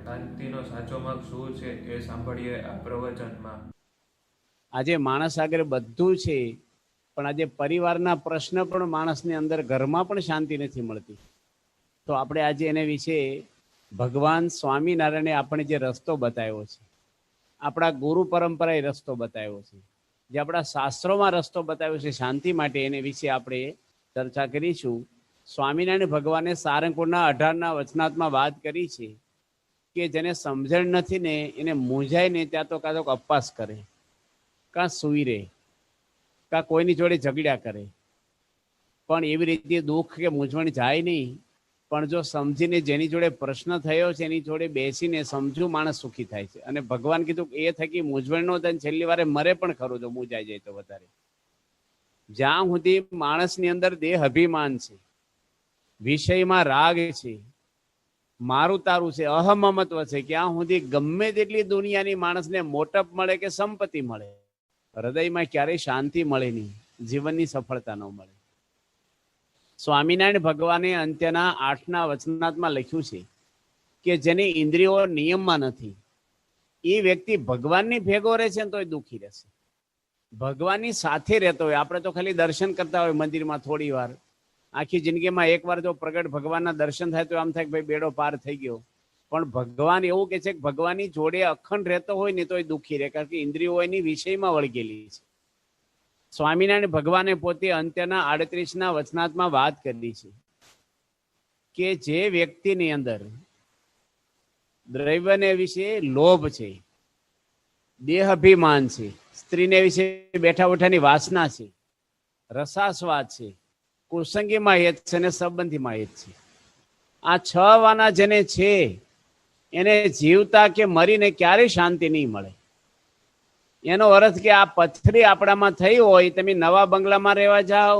શાંતિનો સાચો માર્ગ શું છે એ સાંભળીએ આ પ્રવચનમાં. આજે માણસ આગળ બધું છે, પણ આજે પરિવારના પ્રશ્ન પણ માણસની અંદર ઘરમાં પણ શાંતિ નથી મળતી. તો આપણે આજે એને વિશે ભગવાન સ્વામિનારાયણે આપણે જે રસ્તો બતાવ્યો છે, આપણા ગુરુ પરંપરાએ રસ્તો બતાવ્યો છે, જે આપણા શાસ્ત્રોમાં રસ્તો બતાવ્યો છે શાંતિ માટે, એને વિશે આપણે ચર્ચા કરીશું. સ્વામિનારાયણ ભગવાને સારંગપુરના 18ના વચનાત્મા વાત કરી છે કે જેને સમજણ નથી ને એને મૂંઝાય ને ત્યાં તો કાં તો અપવાસ કરે, કાં સૂઈ રહે, કાં કોઈની જોડે ઝઘડ્યા કરે, પણ એવી રીતે દુઃખ કે મૂંઝવણ જાય નહીં. પણ જો સમજીને જેની જોડે પ્રશ્ન થયો છે એની જોડે બેસીને સમજુ માણસ સુખી થાય છે. અને ભગવાન કીધું એ થકી મૂંઝવણ નો થાય, છેલ્લી વારે મરે પણ ખરું જો મૂંઝાઈ જાય તો વધારે. જ્યાં સુધી માણસની અંદર દેહ અભિમાન છે, વિષયમાં રાગ છે, મારું તારું છે, અહમમત્વ છે, ક્યાં સુધી ગમે તેટલી દુનિયાની માણસને મોટપ મળે કે સંપત્તિ મળે, હૃદયમાં ક્યારેય શાંતિ મળે નહીં, જીવનની સફળતા ન મળે. સ્વામિનારાયણ ભગવાને અંત્યના 8ના વચનાત્મા લખ્યું છે કે જેની ઇન્દ્રિયો નિયમમાં નથી એ વ્યક્તિ ભગવાનની ભેગો રહે છે ને તોય દુઃખી રહેશે. ભગવાનની સાથે રહેતો હોય, આપણે તો ખાલી દર્શન કરતા હોય મંદિરમાં થોડી વાર, આખી જિંદગીમાં એકવાર જો પ્રગટ ભગવાનના દર્શન થાય તો આમ થાય કે ભાઈ બેડો પાર થઈ ગયો. પણ ભગવાન એવું કે છે કે ભગવાનની જોડે અખંડ રહેતો હોય ને તોય દુઃખી રહે, કારણ કે ઇન્દ્રિયો એની વિષયમાં વળગેલી છે. સ્વામિનારાયણ ભગવાને પોતે અંત્યના 38ના વચનાત્મા વાત કરી છે કે જે વ્યક્તિની અંદર દ્રવ્યને વિશે લોભ છે, દેહ અભિમાન છે, સ્ત્રીને વિશે બેઠા ઉઠાની વાસના છે, રસાસ્વાદ છે, કુસંગીમાં હેત છે અને સંબંધીમાં હેત છે, આ 6 વાના જેને છે એને જીવતા કે મરીને ક્યારેય શાંતિ નહીં મળે. એનો અર્થ કે આ પથરી આપણામાં થઈ હોય, તમે નવા બંગલામાં રહેવા જાઓ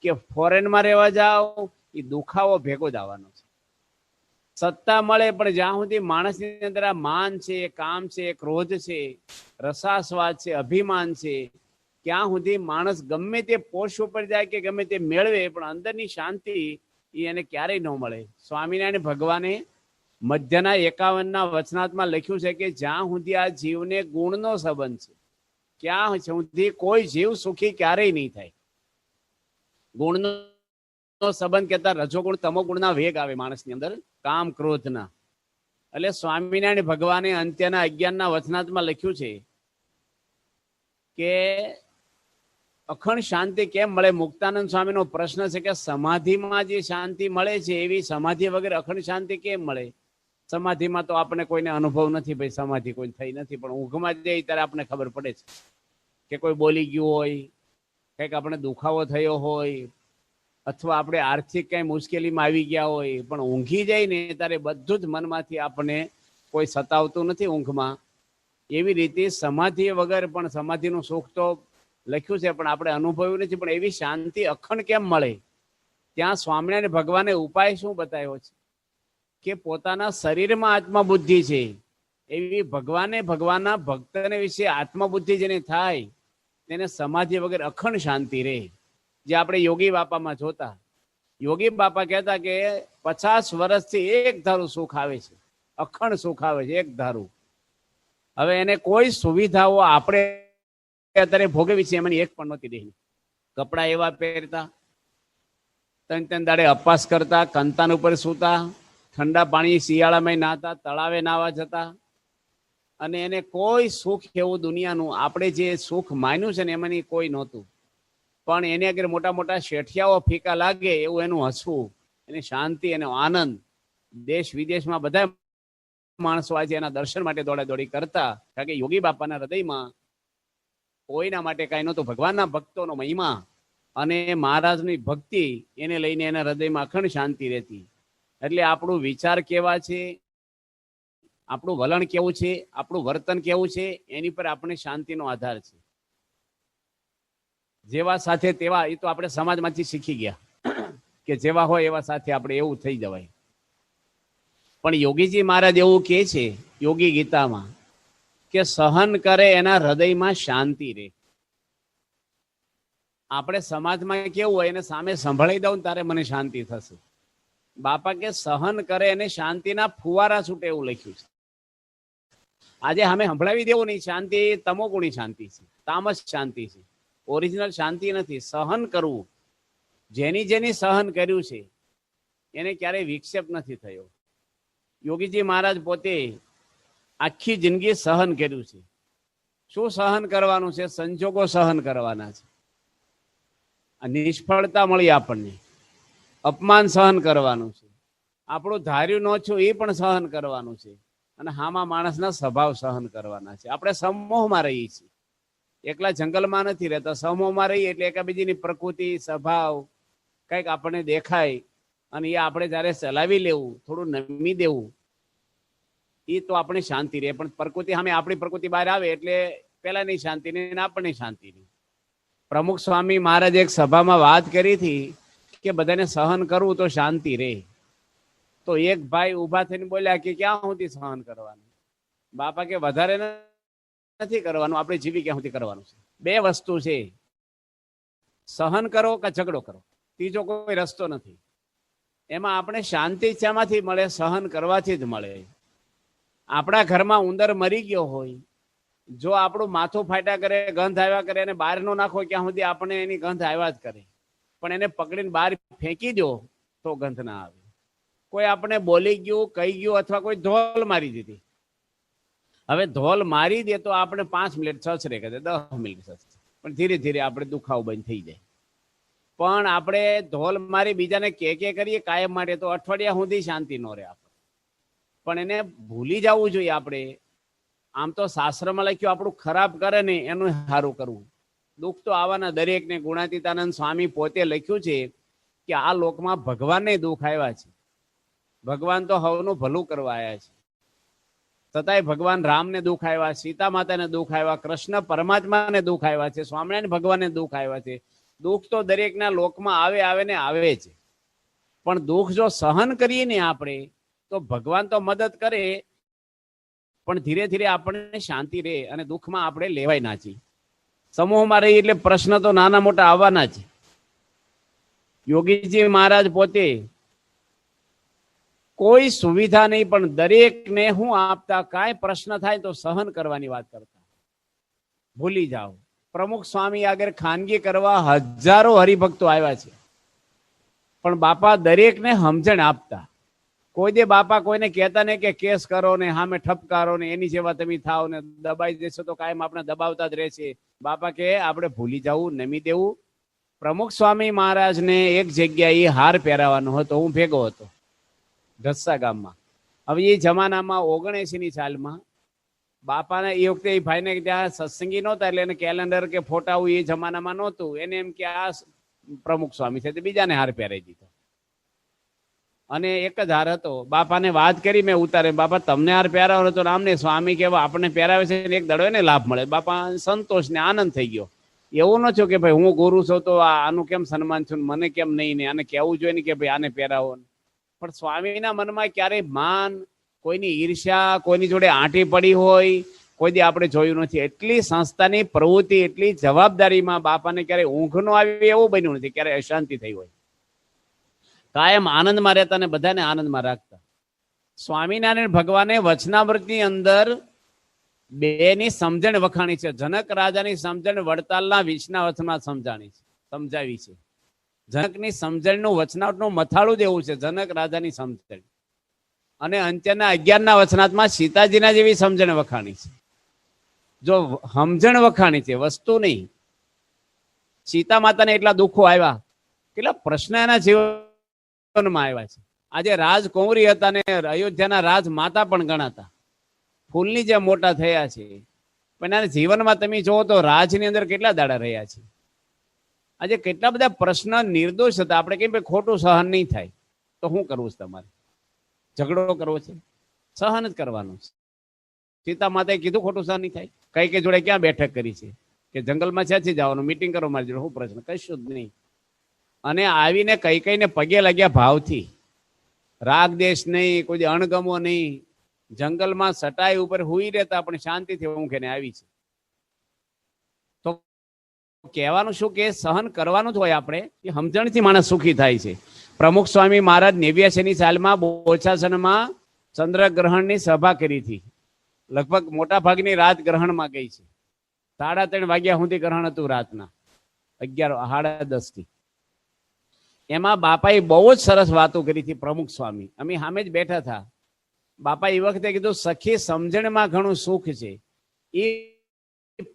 કે ફોરેનમાં રહેવા જાઓ, એ દુખાવો ભેગો જ આવવાનો છે. સત્તા મળે પણ જ્યાં સુધી માણસની અંદર આ માન છે, કામ છે, ક્રોધ છે, રસાસ્વાદ છે, અભિમાન છે, ક્યાં સુધી માણસ ગમે તે પોષ ઉપર જાય કે ગમે તે મેળવે પણ અંદરની શાંતિ એ એને ક્યારેય ન મળે. સ્વામિનારાયણ ભગવાને મધ્યના 51ના વચનાત્મા લખ્યું છે કે જ્યાં સુધી આ જીવને ગુણનો સંબંધ છે, ક્યાં સુધી કોઈ જીવ સુખી ક્યારેય નહીં થાય. ગુણનો સંબંધ કહેતા રજોગુણ તમોગુણના વેગ આવે માણસની અંદર, કામ ક્રોધના. એટલે સ્વામિનારાયણ ભગવાને અંત્યના 11ના વચનાત્મા લખ્યું છે કે અખંડ શાંતિ કેમ મળે. મુક્તાનંદ સ્વામીનો પ્રશ્ન છે કે સમાધિમાં જે શાંતિ મળે છે એવી સમાધિ વગર અખંડ શાંતિ કેમ મળે. સમાધિમાં તો આપણે કોઈને અનુભવ નથી, ભાઈ સમાધિ કોઈ થઈ નથી, પણ ઊંઘમાં જઈએ ત્યારે આપણે ખબર પડે છે કે કોઈ બોલી ગયું હોય, કંઈક આપણે દુખાવો થયો હોય, અથવા આપણે આર્થિક કઈ મુશ્કેલીમાં આવી ગયા હોય, પણ ઊંઘી જાય ને ત્યારે બધું જ મનમાંથી આપણને કોઈ સતાવતું નથી ઊંઘમાં. એવી રીતે સમાધિ વગર પણ સમાધિનું સુખ તો લખ્યું છે પણ આપણે અનુભવ્યું નથી. પણ એવી શાંતિ અખંડ કેમ મળે, ત્યાં સ્વામિનારાયણ ભગવાને ઉપાય શું બતાવ્યો છે કે પોતાના શરીરમાં આત્મબુદ્ધિ છે એવી ભગવાનના ભક્તને વિશે આત્મબુદ્ધિ જેને થાય તેને સમાધિ વગર અખંડ શાંતિ રહે. જે આપણે યોગી બાપામાં જોતા, યોગી બાપા કહેતા કે 50 વર્ષથી એક ધારું સુખ આવે છે, અખંડ સુખ આવે છે એક ધારું. હવે એને કોઈ સુવિધાઓ આપણે અત્યારે ભોગવી છે એમાંની એક પણ નહોતી રહી. કપડા એવા પહેરતા, 3 દાડે અપવાસ કરતા, કંતાન ઉપર સૂતા, ઠંડા પાણી શિયાળામાં નાતા, તળાવે નાવા જતા, અને એને કોઈ સુખ એવું દુનિયાનું આપણે જે સુખ માન્યું છે ને એમાંની કોઈ નહોતું. પણ એની આગળ મોટા મોટા શેઠિયાઓ ફીકા લાગે એવું એનું હસવું, એની શાંતિ, એનો આનંદ. દેશ વિદેશમાં બધા માણસો આજે એના દર્શન માટે દોડાદોડી કરતા, કારણ કે યોગી બાપાના હૃદયમાં કોઈના માટે કાંઈ નહોતું. ભગવાનના ભક્તોનો મહિમા અને મહારાજની ભક્તિ એને લઈને એના હૃદયમાં અખંડ શાંતિ રહેતી. એટલે આપણું વિચાર કેવા છે, આપણું વલણ કેવું છે, આપણું વર્તન કેવું છે, એની પર આપણે શાંતિનો આધાર છે. જેવા સાથે તેવા, એ તો આપણે સમાજમાંથી શીખી ગયા કે જેવા હોય એવા સાથે આપણે એવું થઈ જવાય. પણ યોગીજી મહારાજ એવું કહે છે યોગી ગીતામાં કે સહન કરે એના હૃદયમાં શાંતિ રહે. આપણે સમાજમાં કેવું હોય એને સામે સંભળાઈ દઉં તારે મને શાંતિ થશે. બાપા કે સહન કરે એને શાંતિના ફુવારા છૂટે એવું લખ્યું છે. આજે અમે સંભળાવી દેવું નહીં, શાંતિ તમોગુણી શાંતિ છે, તામસ શાંતિ છે, ઓરિજિનલ શાંતિ નથી. સહન કરવું, જેની સહન કર્યું છે એને ક્યારેય વિક્ષેપ નથી થયો. યોગીજી મહારાજ પોતે આખી જિંદગી સહન કર્યું છે. શું સહન કરવાનું છે? સંજોગો સહન કરવાના છે. નિષ્ફળતા મળી આપણને, અપમાન સહન કરવાનું છે, આપણું ધાર્યું ન છું એ પણ સહન કરવાનું છે, અને હામાં માણસના સ્વભાવ સહન કરવાના છે. આપણે સમૂહમાં રહીએ છીએ, એકલા જંગલમાં નથી રહેતા. સમૂહમાં રહીએ એટલે એકાબીજીની પ્રકૃતિ, સ્વભાવ કંઈક આપણને દેખાય, અને એ આપણે જયારે ચલાવી લેવું, થોડું નમી દેવું, એ તો આપણે શાંતિ રહે. પણ પ્રકૃતિ સામે આપણી પ્રકૃતિ બહાર આવે એટલે પેલાની શાંતિ નહીં, આપણને શાંતિ નહીં. પ્રમુખ સ્વામી મહારાજ એક સભામાં વાત કરી હતી કે બધાને સહન કરવું તો શાંતિ રહે. તો એક ભાઈ ઉભા થઈને બોલ્યા કે ક્યાં સુધી સહન કરવાનું? બાપા કે વધારે નથી કરવાનું, આપણે જીવી ક્યાં સુધી કરવાનું છે. બે વસ્તુ છે, સહન કરો કે ઝઘડો કરો, ત્રીજો કોઈ રસ્તો નથી. એમાં આપણે શાંતિ શામાંથી મળે? સહન કરવાથી જ મળે. આપણા ઘરમાં ઉંદર મરી ગયો હોય, જો આપણું માથું ફાટ્યા કરે, ગંધ આવ્યા કરે, અને બહાર નો નાખો ક્યાં સુધી આપણે એની ગંધ આવ્યા જ કરે. પણ એને પકડીને બહાર ફેંકી દો તો ગંધ ના આવે. કોઈ આપણે બોલી ગયું, કહી ગયું, અથવા કોઈ ધોલ મારી દીધી. હવે ધોલ મારી દે તો આપણે 5 મિનિટ સસરે કે 10 મિનિટ સસરે, પણ ધીરે ધીરે આપણે દુખાવો બંધ થઈ જાય. પણ આપણે ધોલ મારી બીજાને કે કરીએ કાયમ માટે તો અઠવાડિયા સુધી શાંતિ ન રહે આપણે. પણ એને ભૂલી જવું જોઈએ. આપણે આમ તો શાસ્ત્રમાં લખ્યું આપણું ખરાબ કરે ને એનું સારું કરવું. દુઃખ તો આવવાના દરેકને. ગુણાતીતાનંદ સ્વામી પોતે લખ્યું છે કે આ લોકમાં ભગવાનને દુઃખ આવ્યા છે. ભગવાન તો હવનું ભલું કરવા આવ્યા છે, છતાંય ભગવાન રામને દુઃખ આવ્યા, સીતા માતાને દુઃખ આવ્યા, કૃષ્ણ પરમાત્માને દુઃખ આવ્યા છે, સ્વામિનારાયણ ભગવાનને દુઃખ આવ્યા છે. દુઃખ તો દરેકના લોકમાં આવે ને આવે છે. પણ દુઃખ જો સહન કરીએ ને આપણે તો ભગવાન તો મદદ કરે, પણ ધીરે ધીરે આપણને શાંતિ રહે અને દુઃખમાં આપણે લેવાય ના છીએ. સમૂહમાં રહીએ એટલે પ્રશ્ન તો નાના મોટા આવવાના છે. યોગીજી મહારાજ પોતે કોઈ સુવિધા નહીં, પણ દરેકને હું આપતા, કાંઈ પ્રશ્ન થાય તો સહન કરવાની વાત કરતા. ભૂલી જાઓ. પ્રમુખ સ્વામી આગળ ખાનગી કરવા હજારો હરિભક્તો આવ્યા છે, પણ બાપા દરેકને સમજણ આપતા. કોઈ દે બાપા કોઈને કહેતા નહીં કે કેસ કરો ને સામે ઠપકારો ને એની જેવા તમે થાવ ને દબાઈ દેશો તો કાયમ આપણે દબાવતા જ રહેશે. બાપા કે આપણે ભૂલી જવું, નમી દેવું. પ્રમુખ સ્વામી મહારાજને એક જગ્યાએ હાર પહેરાવાનો હતો, હું ભેગો હતો ઢસા ગામમાં. હવે એ જમાનામાં 79ની સાલમાં બાપાને એ વખતે એ ભાઈને ત્યાં સત્સંગી નહોતા, એટલે એને કેલેન્ડર કે ફોટા એ જમાનામાં નહોતું. એને એમ કે આ પ્રમુખ સ્વામી છે, બીજાને હાર પહેરાવી દીધો. અને એક જ હાર હતો. બાપાને વાત કરી મેં ઉતારે, બાપા તમને હાર પહેરાવો હતો, આમને સ્વામી કેવા આપણને પહેરાવે છે, એક દડો એને લાભ મળે. બાપા સંતોષ ને આનંદ થઈ ગયો. એવું ન થયું કે ભાઈ હું ગુરુ છું તો આનું કેમ સન્માન છું, મને કેમ નહીં, ને આને કહેવું જોઈએ ને કે ભાઈ આને પહેરાવો. પણ સ્વામીના મનમાં ક્યારેય માન, કોઈની ઈર્ષ્યા, કોઈની જોડે આંટી પડી હોય કોઈ દી આપણે જોયું નથી. એટલી સંસ્થાની પ્રવૃત્તિ, એટલી જવાબદારીમાં બાપાને ક્યારેય ઊંઘ ન આવી એવું બન્યું નથી, ક્યારેય અશાંતિ થઈ હોય. કાયમ આનંદમાં રહેતા ને બધાને આનંદમાં રાખતા. સ્વામિનારાયણ ભગવાને વચનામૃતની અંદર બેની સમજણ વખાણી છે. જનક રાજાની સમજણ વડતાલના વિષ્ણાવથમાં સમજાવી છે. જનકની સમજણનું વચનાવટનું મથાળું જ એવું છે, જનક રાજાની સમજણ. અને અંત્યના 11ના વચનાથમાં સીતાજીના જેવી સમજણ વખાણી છે. જો સમજણ વખાણી છે, વસ્તુ નહીં. સીતા માતાને એટલા દુઃખો આવ્યા, કેટલા પ્રશ્ન એના જીવનમાં આવ્યા છે. આજે રાજકુંવરી હતા ને અયોધ્યાના રાજ માતા પણ ગણાતા, ફૂલની જેમ મોટા થયા છે. પણ એના જીવનમાં તમે જોવો તો રાજની અંદર કેટલા દાડા રહ્યા છે. આજે કેટલા બધા પ્રશ્ન નિર્દોષ હતા. આપણે કઈ ખોટું સહન નહીં થાય તો શું કરવું છે? તમારે ઝઘડો કરવો છે, સહન જ કરવાનું છે. સીતા માતાએ કીધું ખોટું સહન નહીં થાય. કઈ જોડે ક્યાં બેઠક કરી છે કે જંગલમાં છેથી જવાનું, મીટિંગ કરો મારી જોડે, શું પ્રશ્ન? કશું જ નહીં. અને આવીને કઈને પગે લાગ્યા ભાવથી, રાગ દેશ નહીં, કોઈ અણગમો નહીં. જંગલમાં સટાઈ ઉપર હુઈ રહેતા પણ શાંતિથી ઊંઘ એને આવી છે. તો કહેવાનું શું કે સહન કરવાનું જ હોય. આપણે એ સમજણથી માણસ સુખી થાય છે. પ્રમુખ સ્વામી મહારાજ 89ની સાલમાં બોચાસનમાં ચંદ્રગ્રહણની સભા કરી હતી. લગભગ મોટા ભાગની રાત ગ્રહણમાં ગઈ છે. 3:30 વાગ્યા સુધી ગ્રહણ હતું રાતના, 11:30 થી. એમાં બાપાએ બહુ જ સરસ વાતો કરી હતી. પ્રમુખ સ્વામી અમે સામે જ બેઠા હતા. બાપા એ વખતે કીધું, સખી સમજણમાં ઘણું સુખ છે. એ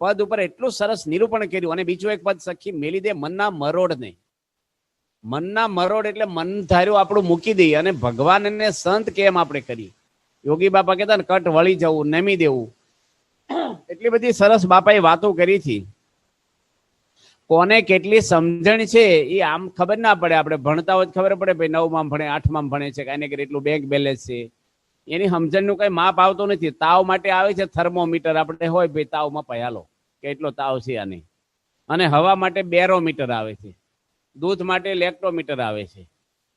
પદ ઉપર એટલું સરસ નિરૂપણ કર્યું. અને બીજું એક પદ, સખી મેલી દે મનના મરોડ ને. મનના મરોડ એટલે મન ધાર્યું આપણું મૂકી દઈએ અને ભગવાનને સંત કેમ આપણે કરીએ. યોગી બાપા કહેતા ને, કટ વળી જવું, નમી દેવું. એટલી બધી સરસ બાપાએ વાતો કરી હતી. કોને કેટલી સમજણ છે એ આમ ખબર ના પડે. આપણે ભણતા હોય ખબર પડે, ભાઈ 9માં ભણે, 8માં ભણે છે, કાંઈ ને એટલું બેંક બેલેન્સ છે. એની સમજણનું કઈ માપ આવતું નથી. તાવ માટે આવે છે થર્મોમીટર, આપણે હોય ભાઈ તાવમાં પયાલો કે એટલો તાવ છે આને. અને હવા માટે બેરોમીટર આવે છે, દૂધ માટે લેક્ટોમીટર આવે છે.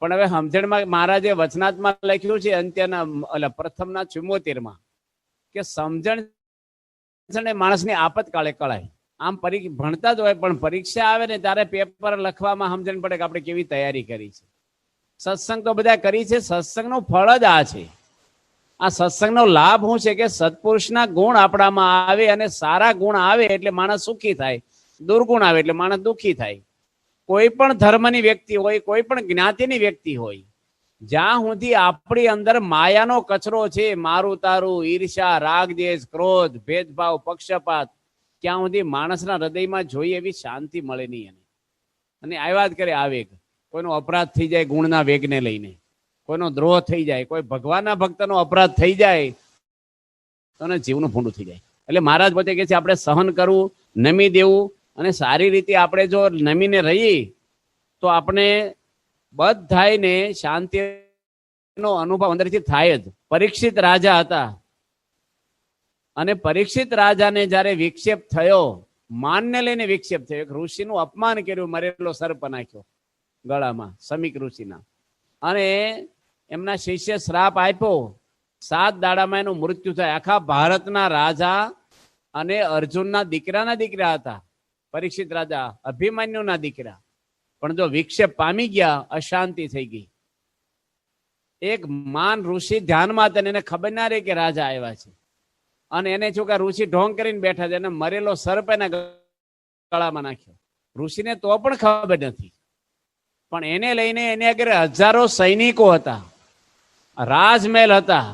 પણ હવે સમજણમાં મહારાજે વચનાત્મા લખ્યું છે અંત્યના પ્રથમના 74માં કે સમજણ માણસની આપતકાળે કળાય. આમ ભણતા જ હોય પણ પરીક્ષા આવે ને ત્યારે પેપર લખવામાં સમજણ પડે કે આપણે કેવી તૈયારી કરી છે. સત્સંગ તો બધા કરી છે, સત્સંગનું ફળ જ આ છે. આ સત્સંગનો લાભ શું છે કે સત્પુરુષના ગુણ આપણામાં આવે અને સારા ગુણ આવે એટલે માણસ સુખી થાય, દુર્ગુણ આવે એટલે માણસ દુઃખી થાય. કોઈ પણ ધર્મની વ્યક્તિ હોય, કોઈ પણ જ્ઞાતિની વ્યક્તિ હોય, જ્યાં સુધી આપણી અંદર માયાનો કચરો છે, મારું તારું, ઈર્ષ્યા, રાગ દ્વેષ, ક્રોધ, ભેદભાવ, પક્ષપાત, ત્યાં સુધી માણસના હૃદયમાં જોઈએ એવી શાંતિ મળે નહીં. અને આવ્યા જ કરે આવેગ. કોઈનો અપરાધ થઈ જાય ગુણના વેગને લઈને, કોઈનો દ્રોહ થઈ જાય, કોઈ ભગવાનના ભક્તનો અપરાધ થઈ જાય તો જીવનું ભૂંડું થઈ જાય. એટલે મહારાજ પોતે કહે છે આપણે સહન કરવું, નમી દેવું. અને સારી રીતે આપણે જો નમીને રહીએ તો આપણે બધાને શાંતિનો અનુભવ અંદરથી થાય જ. પરીક્ષિત રાજા હતા અને પરીક્ષિત રાજાને જ્યારે વિક્ષેપ થયો, માનને લઈને વિક્ષેપ થયો, એક ઋષિનું અપમાન કર્યું, મરેલો સર્પ નાખ્યો ગળામાં, સમીક ઋષિના. અને એમના શિષ્ય શ્રાપ આપ્યો, 7 દાડામાં એનું મૃત્યુ થાય. આખા ભારતના રાજા અને અર્જુનના દીકરાના દીકરા હતા પરીક્ષિત રાજા, અભિમન્યુના દીકરા. પણ જો વિક્ષેપ પામી ગયા, અશાંતિ થઈ ગઈ. એક માન ઋષિ ધ્યાનમાં હતા, એને ખબર ના રહી કે રાજા આવ્યા છે. અને એને શું કે ઋષિ ઢોંગ કરીને બેઠા છે, એને મરેલો સર્પ એના ગળામાં નાખ્યો. ઋષિને તો પણ ખબર નથી. પણ એને લઈને એને આગળ હજારો સૈનિકો હતા, રાજમહેલ હતા,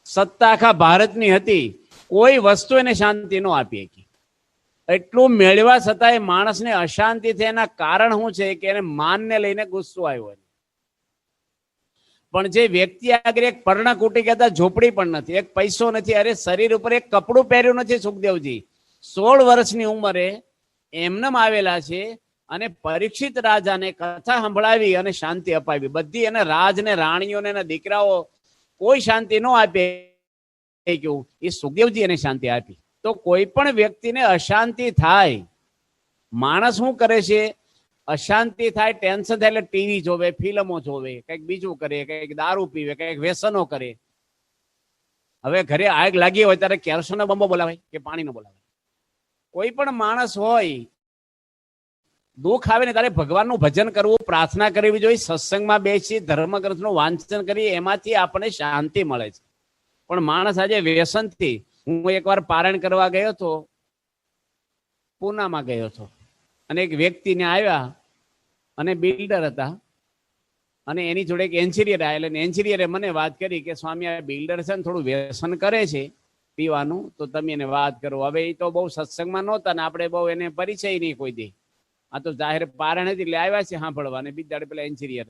સત્તા આખા ભારતની હતી. કોઈ વસ્તુ એને શાંતિ ન આપી શકી. એટલું મેળવા છતાંય માણસને અશાંતિ થાય. એના કારણ શું છે કે એને માનને લઈને ગુસ્સો આવ્યો. પણ જે વ્યક્તિ આગળ એક પર્ણકુટી કહેતા ઝોપડી પણ નથી, એક પૈસો નથી, અરે શરીર ઉપર એક કપડું પહેર્યું નથી. સુખદેવજી 16 વર્ષની ઉંમરે એમનેમ આવેલા છે અને પરીક્ષિત રાજાને કથા સંભળાવી અને શાંતિ અપાવી. બધી એને રાજ ને રાણીઓને એના દીકરાઓ કોઈ શાંતિ ન આપે, કેવું એ સુખદેવજી એને શાંતિ આપી. તો કોઈ પણ વ્યક્તિને અશાંતિ થાય, માણસ શું કરે છે, અશાંતિ થાય, ટેન્શન થાય એટલે ટીવી જોવે, ફિલ્મો જોવે, કંઈક બીજું કરે, કંઈક દારૂ પીવે, કંઈક વ્યસનો કરે. હવે ઘરે આગ લાગી હોય ત્યારે કેરોસીનનો બંબો બોલાવાય કે પાણીનો બોલાવાય? કોઈ પણ માણસ હોય, દુઃખ આવે ને ત્યારે ભગવાનનું ભજન કરવું, પ્રાર્થના કરવી જોઈએ, સત્સંગમાં બેસી ધર્મગ્રંથનું વાંચન કરીએ, એમાંથી આપણને શાંતિ મળે છે. પણ માણસ આજે વ્યસનથી, હું એકવાર પારણ કરવા ગયો હતો, પૂનામાં ગયો હતો, અને એક વ્યક્તિને આવ્યા અને બિલ્ડર હતા અને એની જોડે એક એન્જિનિયર આવેલા. એટલે એન્જિનિયરે મને વાત કરી કે સ્વામી આ બિલ્ડર છે ને થોડું વ્યસન કરે છે પીવાનું, તો તમે એને વાત કરો. હવે એ તો બહુ સત્સંગમાં નહોતા ને આપણે બહુ એને પરિચય નહીં કોઈ દે. આ તો જાહેર પારણ હતી એટલે આવ્યા છે સાંભળવા. અને બીજા પેલા એન્જિનિયર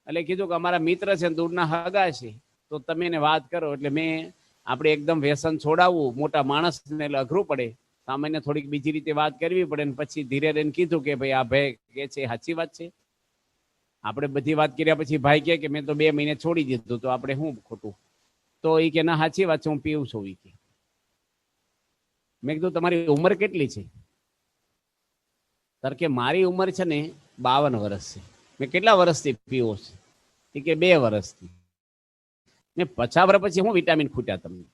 એટલે કીધું કે અમારા મિત્ર છે, દૂરના હગા છે, તો તમે એને વાત કરો. એટલે મેં આપણે એકદમ વ્યસન છોડાવવું મોટા માણસને એટલે અઘરું પડે, સામાન્ય થોડીક બીજી રીતે વાત કરવી પડે. ને પછી ધીરે રહીને કીધું કે ભાઈ આ ભાઈ કે છે સાચી વાત છે. આપણે બધી વાત કર્યા પછી ભાઈ કે મેં તો 2 મહિને છોડી દીધું, તો આપણે શું ખોટું? તો એ કે ના સાચી વાત છે, હું પીવું છું. એ કે મેં કીધું તમારી ઉંમર કેટલી છે? તાર કે મારી ઉંમર છે ને 52 વર્ષ છે. મેં કેટલા વર્ષથી પીવો છે? એ કે 2 વર્ષથી. મેં 50 વર્ષ પછી હું વિટામિન ખૂટ્યા તમને?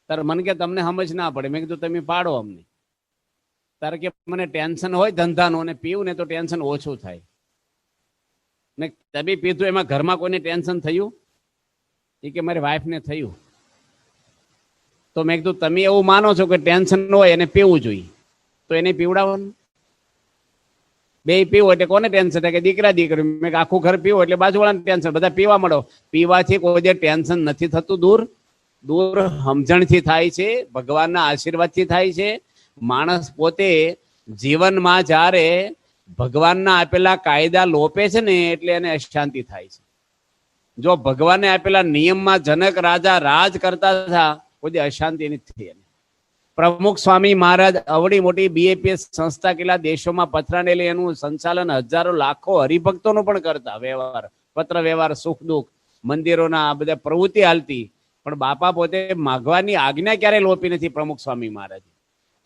તારે મને કે તમને સમજ ના પડે. મેં કીધું તમે પાડો અમને. તારે કે મને ટેન્શન હોય ધંધાનું અને પીવું ને તો ટેન્શન ઓછું થાય. ને તમે પીધું એમાં ઘરમાં કોઈને ટેન્શન થયું? એ કે મારી વાઈફને થયું. તો મેં કીધું તમે એવું માનો છો કે ટેન્શન હોય એને પીવું જોઈએ, તો એને પીવડાવવાનું. બે પીવું એટલે કોને ટેન્શન થાય? કે દીકરા દીકરી. મેં આખું ઘર પીવું એટલે બાજુવાળાને ટેન્શન, બધા પીવા મળો. પીવાથી કોઈ જે ટેન્શન નથી થતું દૂર, દૂર સમજણથી થાય છે, ભગવાનના આશીર્વાદથી થાય છે. માણસ પોતે જીવનમાં જ્યારે ભગવાનના આપેલા કાયદા લોપે છે ને એટલે એને અશાંતિ થાય છે. જો ભગવાને આપેલા નિયમમાં જનક રાજા રાજ કરતા હતા, કોઈ અશાંતિ નથી થઈ. પ્રમુખ સ્વામી મહારાજ અવડી મોટી બીએપીએસ સંસ્થા કેટલા દેશોમાં પથરાને લઈ એનું સંચાલન હજારો લાખો હરિભક્તોનું પણ કરતા, વ્યવહાર પત્ર વ્યવહાર સુખ દુઃખ મંદિરોના આ બધા પ્રવૃત્તિ હાલતી. પણ બાપા પોતે માગવાની આજ્ઞા ક્યારે લોપી નથી પ્રમુખ સ્વામી મહારાજ.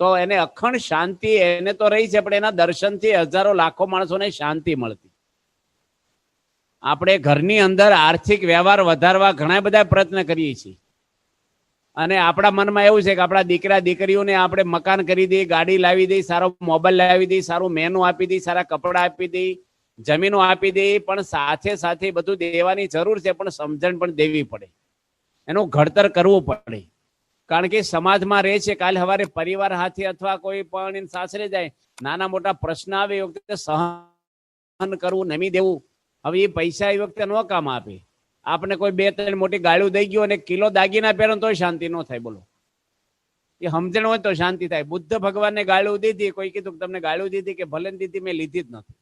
તો એને અખંડ શાંતિ એને તો રહી છે, પણ એના દર્શનથી હજારો લાખો માણસોને શાંતિ મળતી. આપણે ઘરની અંદર આર્થિક વ્યવહાર વધારવા ઘણા બધા પ્રયત્ન કરીએ છીએ, અને આપણા મનમાં એવું છે કે આપણા દીકરા દીકરીઓને આપણે મકાન કરી દઈએ, ગાડી લાવી દઈએ, સારો મોબાઈલ લાવી દઈએ, સારું મેનુ આપી દઈએ, સારા કપડા આપી દઈએ, જમીનો આપી દઈએ. પણ સાથે સાથે બધું દેવાની જરૂર છે, પણ સમજણ પણ દેવી પડે, એનું ઘડતર કરવું પડે. કારણ કે સમાજમાં રહે છે, કાલે સવારે પરિવાર હાથે અથવા કોઈ પણ સાસરે જાય, નાના મોટા પ્રશ્ન આવે એ વખતે સહન કરવું, નમી દેવું. હવે એ પૈસા એ વખતે ન કામ આપે. આપણે કોઈ 2-3 મોટી ગાળું દઈ ગયો અને કિલો દાગીના પહેરો તો શાંતિ ન થાય. બોલો, એ સમજણ હોય તો શાંતિ થાય. બુદ્ધ ભગવાનને ગાળું દીધી, કોઈ કીધું કે તમને ગાળું દીધી કે ભલે દીધી, મેં લીધી જ નથી.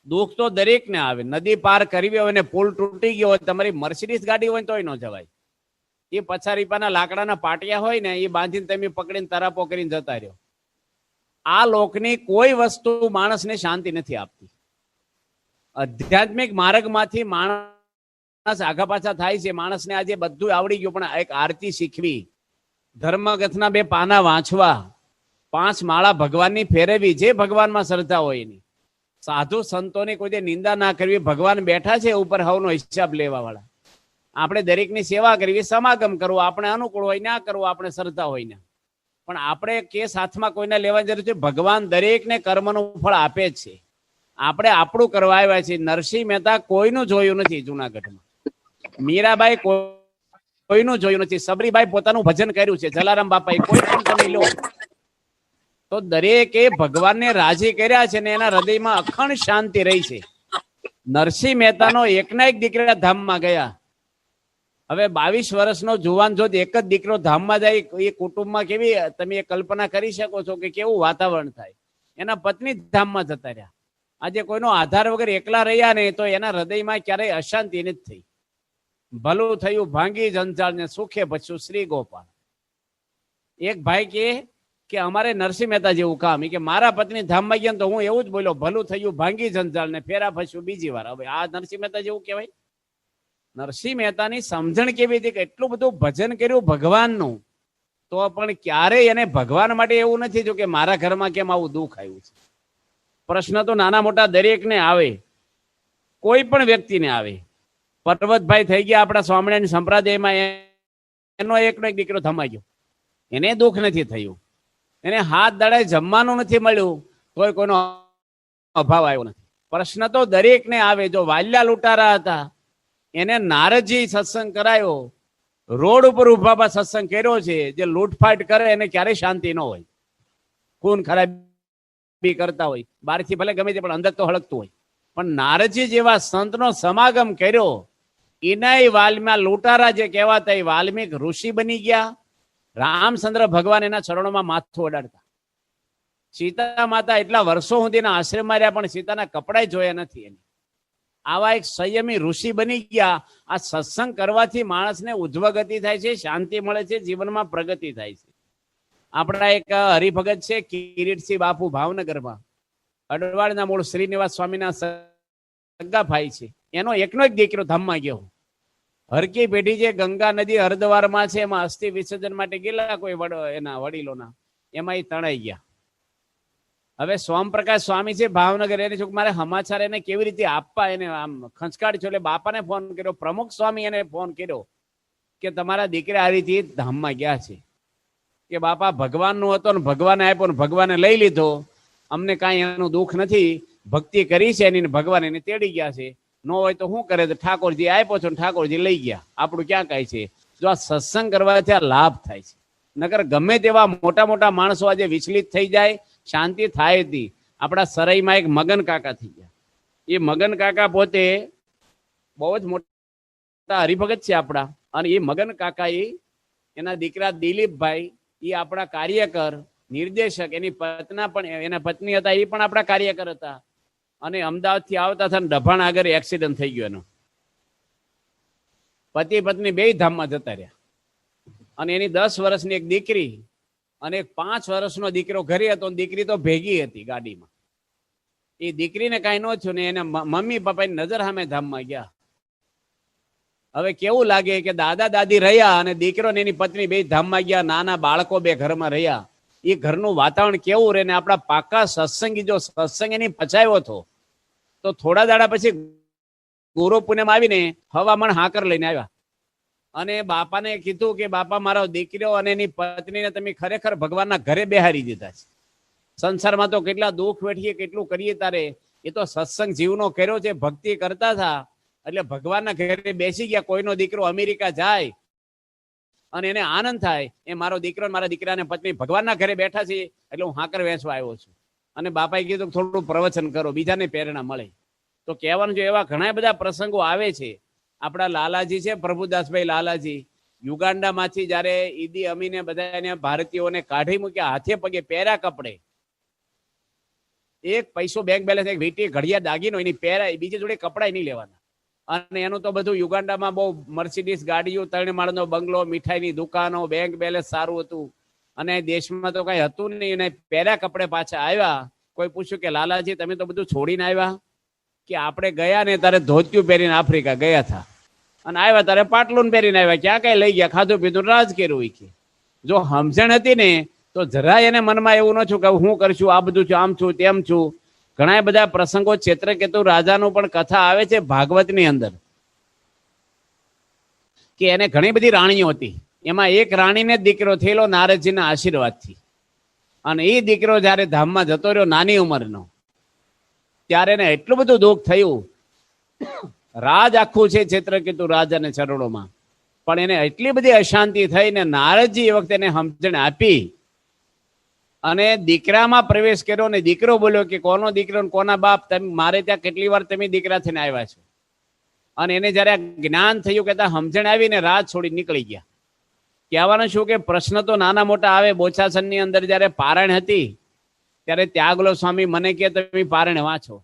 દુઃખ તો દરેકને આવે. નદી પાર કરવી હોય ને પુલ તૂટી ગયો હોય, તમારી મર્સિડીઝ ગાડી હોય તોય ન જવાય. એ પછારીપાના લાકડાના પાટિયા હોય ને એ બાંધીને તમે પકડીને તરાપો કરીને જતા રહ્યો. આ લોકની કોઈ વસ્તુ માણસને શાંતિ નથી આપતી. આધ્યાત્મિક માર્ગમાંથી માણસ આગા પાછા થાય છે. માણસને આજે બધું આવડી ગયું, પણ એક આરતી શીખવી, ધર્મગ્રંથના 2 પાના વાંચવા, 5 માળા ભગવાનની ફેરવી, જે ભગવાનમાં શ્રદ્ધા હોય એની. સાધુ સંતોની કોઈ નિંદા ના કરવી. ભગવાન બેઠા છે ઉપર હવનો હિસાબ લેવા વાળા. આપણે દરેકની સેવા કરવી, સમાગમ કરવો, આપણે અનુકૂળ હોય ના કરવો, આપણે શ્રદ્ધા હોય ને. પણ આપણે કેસ હાથમાં કોઈને લેવાની જરૂર છે? ભગવાન દરેકને કર્મનું ફળ આપે જ છે. આપણે આપણું કરવા આવ્યા છીએ. નરસિંહ મહેતા કોઈનું જોયું નથી જુનાગઢમાં, મીરાબાઈ કોઈનું જોયું નથી, સબરીબાઈ પોતાનું ભજન કર્યું છે, જલારામ બાપાએ કોઈ પણ તમે લો તો દરેકે ભગવાનને રાજી કર્યા છે ને એના હૃદયમાં અખંડ શાંતિ રહી છે. નરસિંહ મહેતાનો એકના એક દીકરા ધામમાં ગયા. હવે 22 વર્ષનો જુવાન જો એક જ દીકરો ધામમાં જાય, એ કુટુંબમાં કેવી તમે કલ્પના કરી શકો છો કે કેવું વાતાવરણ થાય. એના પત્ની ધામમાં જતા રહ્યા. આજે કોઈનો આધાર વગર એકલા રહ્યા ને તો એના હૃદયમાં ક્યારેય અશાંતિ નથી થઈ. ભલું થયું ભાંગી જંજાળ ને સુખે પછું શ્રી ગોપાલ. એક ભાઈ કે અમારે નરસિંહ મહેતા જેવું કામ, કે મારા પત્ની ધામમાં ગયા તો હું એવું જ બોલ્યો, ભલું થયું ભાંગી જંજાળ ને ફેરા ફસ્યું બીજી વાર. હવે આ નરસિંહ મહેતા જેવું કહેવાય? નરસિંહ મહેતાની સમજણ કેવી હતી કે એટલું બધું ભજન કર્યું ભગવાનનું, તો પણ ક્યારેય એને ભગવાન માટે એવું નથી જો કે મારા ઘરમાં કેમ આવું દુઃખ આવ્યું છે. પ્રશ્ન તો નાના મોટા દરેકને આવે, કોઈ પણ વ્યક્તિને આવે. પર્વતભાઈ થઈ ગયા આપણા સ્વામિનારાયણ સંપ્રદાયમાં, એનો એકનો એક દીકરો થમાઈ ગયો, એને દુઃખ નથી થયું. એને હાથ દાડે જમવાનું નથી મળ્યું તોય કોઈનો અભાવ આવ્યો નથી. પ્રશ્ન તો દરેકને આવે. જો વાલ્યા લૂંટારા હતા, એને નારદજી સત્સંગ કરાયો, રોડ ઉપર ઉભા સત્સંગ કર્યો છે. જે લૂંટફાટ કરે એને ક્યારેય શાંતિ ન હોય, ખૂન ખરાબી કરતા હોય, બહારથી ભલે ગમે તે પણ અંદર તો હળકતું હોય. પણ નારદજી જેવા સંતનો સમાગમ કર્યો, એનાય વાલ્મીમાં લૂંટારા જે કહેવાતા એ વાલ્મીક ઋષિ બની ગયા. રામચંદ્ર ભગવાન એના ચરણોમાં માથું અડાડતા. સીતા માતા એટલા વર્ષો સુધીના આશ્રમમાં રહ્યા પણ સીતાના કપડાય જોયા નથી. એને આવા એક સંયમી ઋષિ બની ગયા. આ સત્સંગ કરવાથી માણસને ઉજ્જવગતિ થાય છે, શાંતિ મળે છે, જીવનમાં પ્રગતિ થાય છે. આપણા એક હરિભગત છે કિરીટસિંહ બાપુ, ભાવનગરમાં, અડવાળના મૂળ શ્રીનિવાસ સ્વામીના સગા ભાઈ છે. એનો એકનો એક દીકરો ધામમાં ગયો. હરકી પેઢી જે ગંગા નદી હરદ્વારમાં છે, એમાં અસ્થિ વિસર્જન માટે ગયેલા કોઈ એના વડીલોના, એમાં એ તણાઈ ગયા. હવે સોમપ્રકાશ સ્વામી છે ભાવનગર, એને શું મારે સમાચાર એને કેવી રીતે આપવા, એને આમ ખંચકાડ છો. એટલે બાપાને ફોન કર્યો, પ્રમુખ સ્વામી એને ફોન કર્યો કે તમારા દીકરા આ રીતે ધામમાં ગયા છે. કે બાપા ભગવાનનું હતો ને ભગવાને આપ્યો ને ભગવાને લઈ લીધો, અમને કાંઈ એનું દુઃખ નથી, ભક્તિ કરી છે એની, ભગવાન એને તેડી ગયા છે. ન હોય તો શું કરે? ઠાકોરજી આપ્યો છો ને ઠાકોરજી લઈ ગયા, આપણું ક્યાં કાંઈ છે. જો આ સત્સંગ કરવાથી આ લાભ થાય છે. નકર ગમે તેવા મોટા મોટા માણસો આજે વિચલિત થઈ જાય, શાંતિ થાય હતી. આપણા સરાઈમાં એક મગન કાકા થઈ ગયા. એ મગન કાકા પોતે બહુ જ મોટા હરિભગત છે આપણા. અને એ મગન કાકા એના દીકરા દિલીપભાઈ, એ આપણા કાર્યકર, નિર્દેશક, એની પત્ના પણ, એના પત્ની હતા, એ પણ આપણા કાર્યકર હતા. અને અમદાવાદથી આવતા હતા, ડભાણ આગળ એક્સિડન્ટ થઈ ગયો એનો. પતિ પત્ની બે ધામમાં જતા રહ્યા. અને એની 10 વર્ષની એક દીકરી અને એક 5 વર્ષનો દીકરો ઘરે હતો. દીકરી તો ભેગી હતી ગાડીમાં. એ દીકરીને કાંઈ ન થયું ને એના મમ્મી પપ્પાની નજર સામે ધામમાં ગયા. હવે કેવું લાગે કે દાદા દાદી રહ્યા અને દીકરો ને એની પત્ની બે ધામમાં ગયા, નાના બાળકો બે ઘરમાં રહ્યા. એ ઘરનું વાતાવરણ કેવું રહે ને આપણા પાકા સત્સંગી જો સત્સંગ એની પચાવ્યો હતો તો થોડા દાડા પછી ગુરુ પૂનમ આવીને હવામાન હાકર લઈને આવ્યા. અને બાપાને કીધું કે બાપા, મારો દીકરો અને એની પત્નીને તમે ખરેખર ભગવાનના ઘરે બેહારી દીધા છે. સંસારમાં તો કેટલા દુઃખ વેઠીએ, કેટલું કરીએ તારે. એ તો સત્સંગ જીવનો કર્યો છે, ભક્તિ કરતા હતા એટલે ભગવાનના ઘરે બેસી ગયા. કોઈનો દીકરો અમેરિકા જાય અને એને આનંદ થાય, એ મારો દીકરો મારા દીકરાને પત્ની ભગવાનના ઘરે બેઠા છે એટલે હું હાકર વેચવા આવ્યો છું. અને બાપાએ કીધું થોડું પ્રવચન કરો, બીજાને પ્રેરણા મળે. તો કહેવાનું છે, એવા ઘણા બધા પ્રસંગો આવે છે. આપણા લાલાજી છે, પ્રભુદાસભાઈ લાલાજી, યુગાન્ડામાંથી જયારે ઈદી અમીને બધા ભારતીયોને કાઢી મૂક્યા, હાથે પગે પહેર્યા કપડે, એક પૈસો બેંક બેલેન્સ, એક વીટી ઘડિયા દાગીનો એની પહેરાય, બીજી જોડે કપડા નહીં લેવાના. અને એનું તો બધું યુગાન્ડામાં બહુ મર્સિડીઝ ગાડીઓ, 3 માળનો બંગલો, મીઠાઈની દુકાનો, બેંક બેલેન્સ સારું હતું. અને દેશમાં તો કઈ હતું નહીં. એને પહેર્યા કપડે પાછા આવ્યા. કોઈ પૂછ્યું કે લાલાજી તમે તો બધું છોડીને આવ્યા? કે આપણે ગયા ને તારે ધોતિયું પહેરીને આફ્રિકા ગયા હતા અને આવ્યા તારે પાટલું પહેરીને આવ્યા. ક્યાં કઈ લઈ ગયા? ખાધું પીધું રાજ કર્યું. કે જો સમજણ હતી ને તો જરાય એને મનમાં એવું ન છું કે હું કરશું, આ બધું છું, આમ છું, તેમ છું. ઘણા બધા પ્રસંગો, ચેત્રકેતુ રાજાનું પણ કથા આવે છે ભાગવતની અંદર, કે એને ઘણી બધી રાણીઓ હતી. એમાં એક રાણીને જ દીકરો થયેલો નારદજીના આશીર્વાદથી. અને એ દીકરો જયારે ધામમાં જતો રહ્યો નાની ઉંમરનો, ત્યારે એને એટલું બધું દુઃખ થયું. રાજ આખું છે ચેત્રકેતુ રાજાને ચરણોમાં, પણ એને એટલી બધી અશાંતિ થઈ ને નારદજી એ વખતે એને સમજણ આપી અને દીકરામાં પ્રવેશ કર્યો. ને દીકરો બોલ્યો કે કોનો દીકરો ને કોના બાપ, તમે મારે ત્યાં કેટલી વાર તમે દીકરા થઈને આવ્યા છો. અને એને જયારે જ્ઞાન થયું કે સમજણ આવીને રાજ છોડી નીકળી ગયા. કહેવાનું શું કે પ્રશ્ન તો નાના મોટા આવે. બોચાસનની અંદર જયારે પારાયણ હતી ત્યારે ત્યાગલો સ્વામી મને કે તમે પારાયણ વાંચો.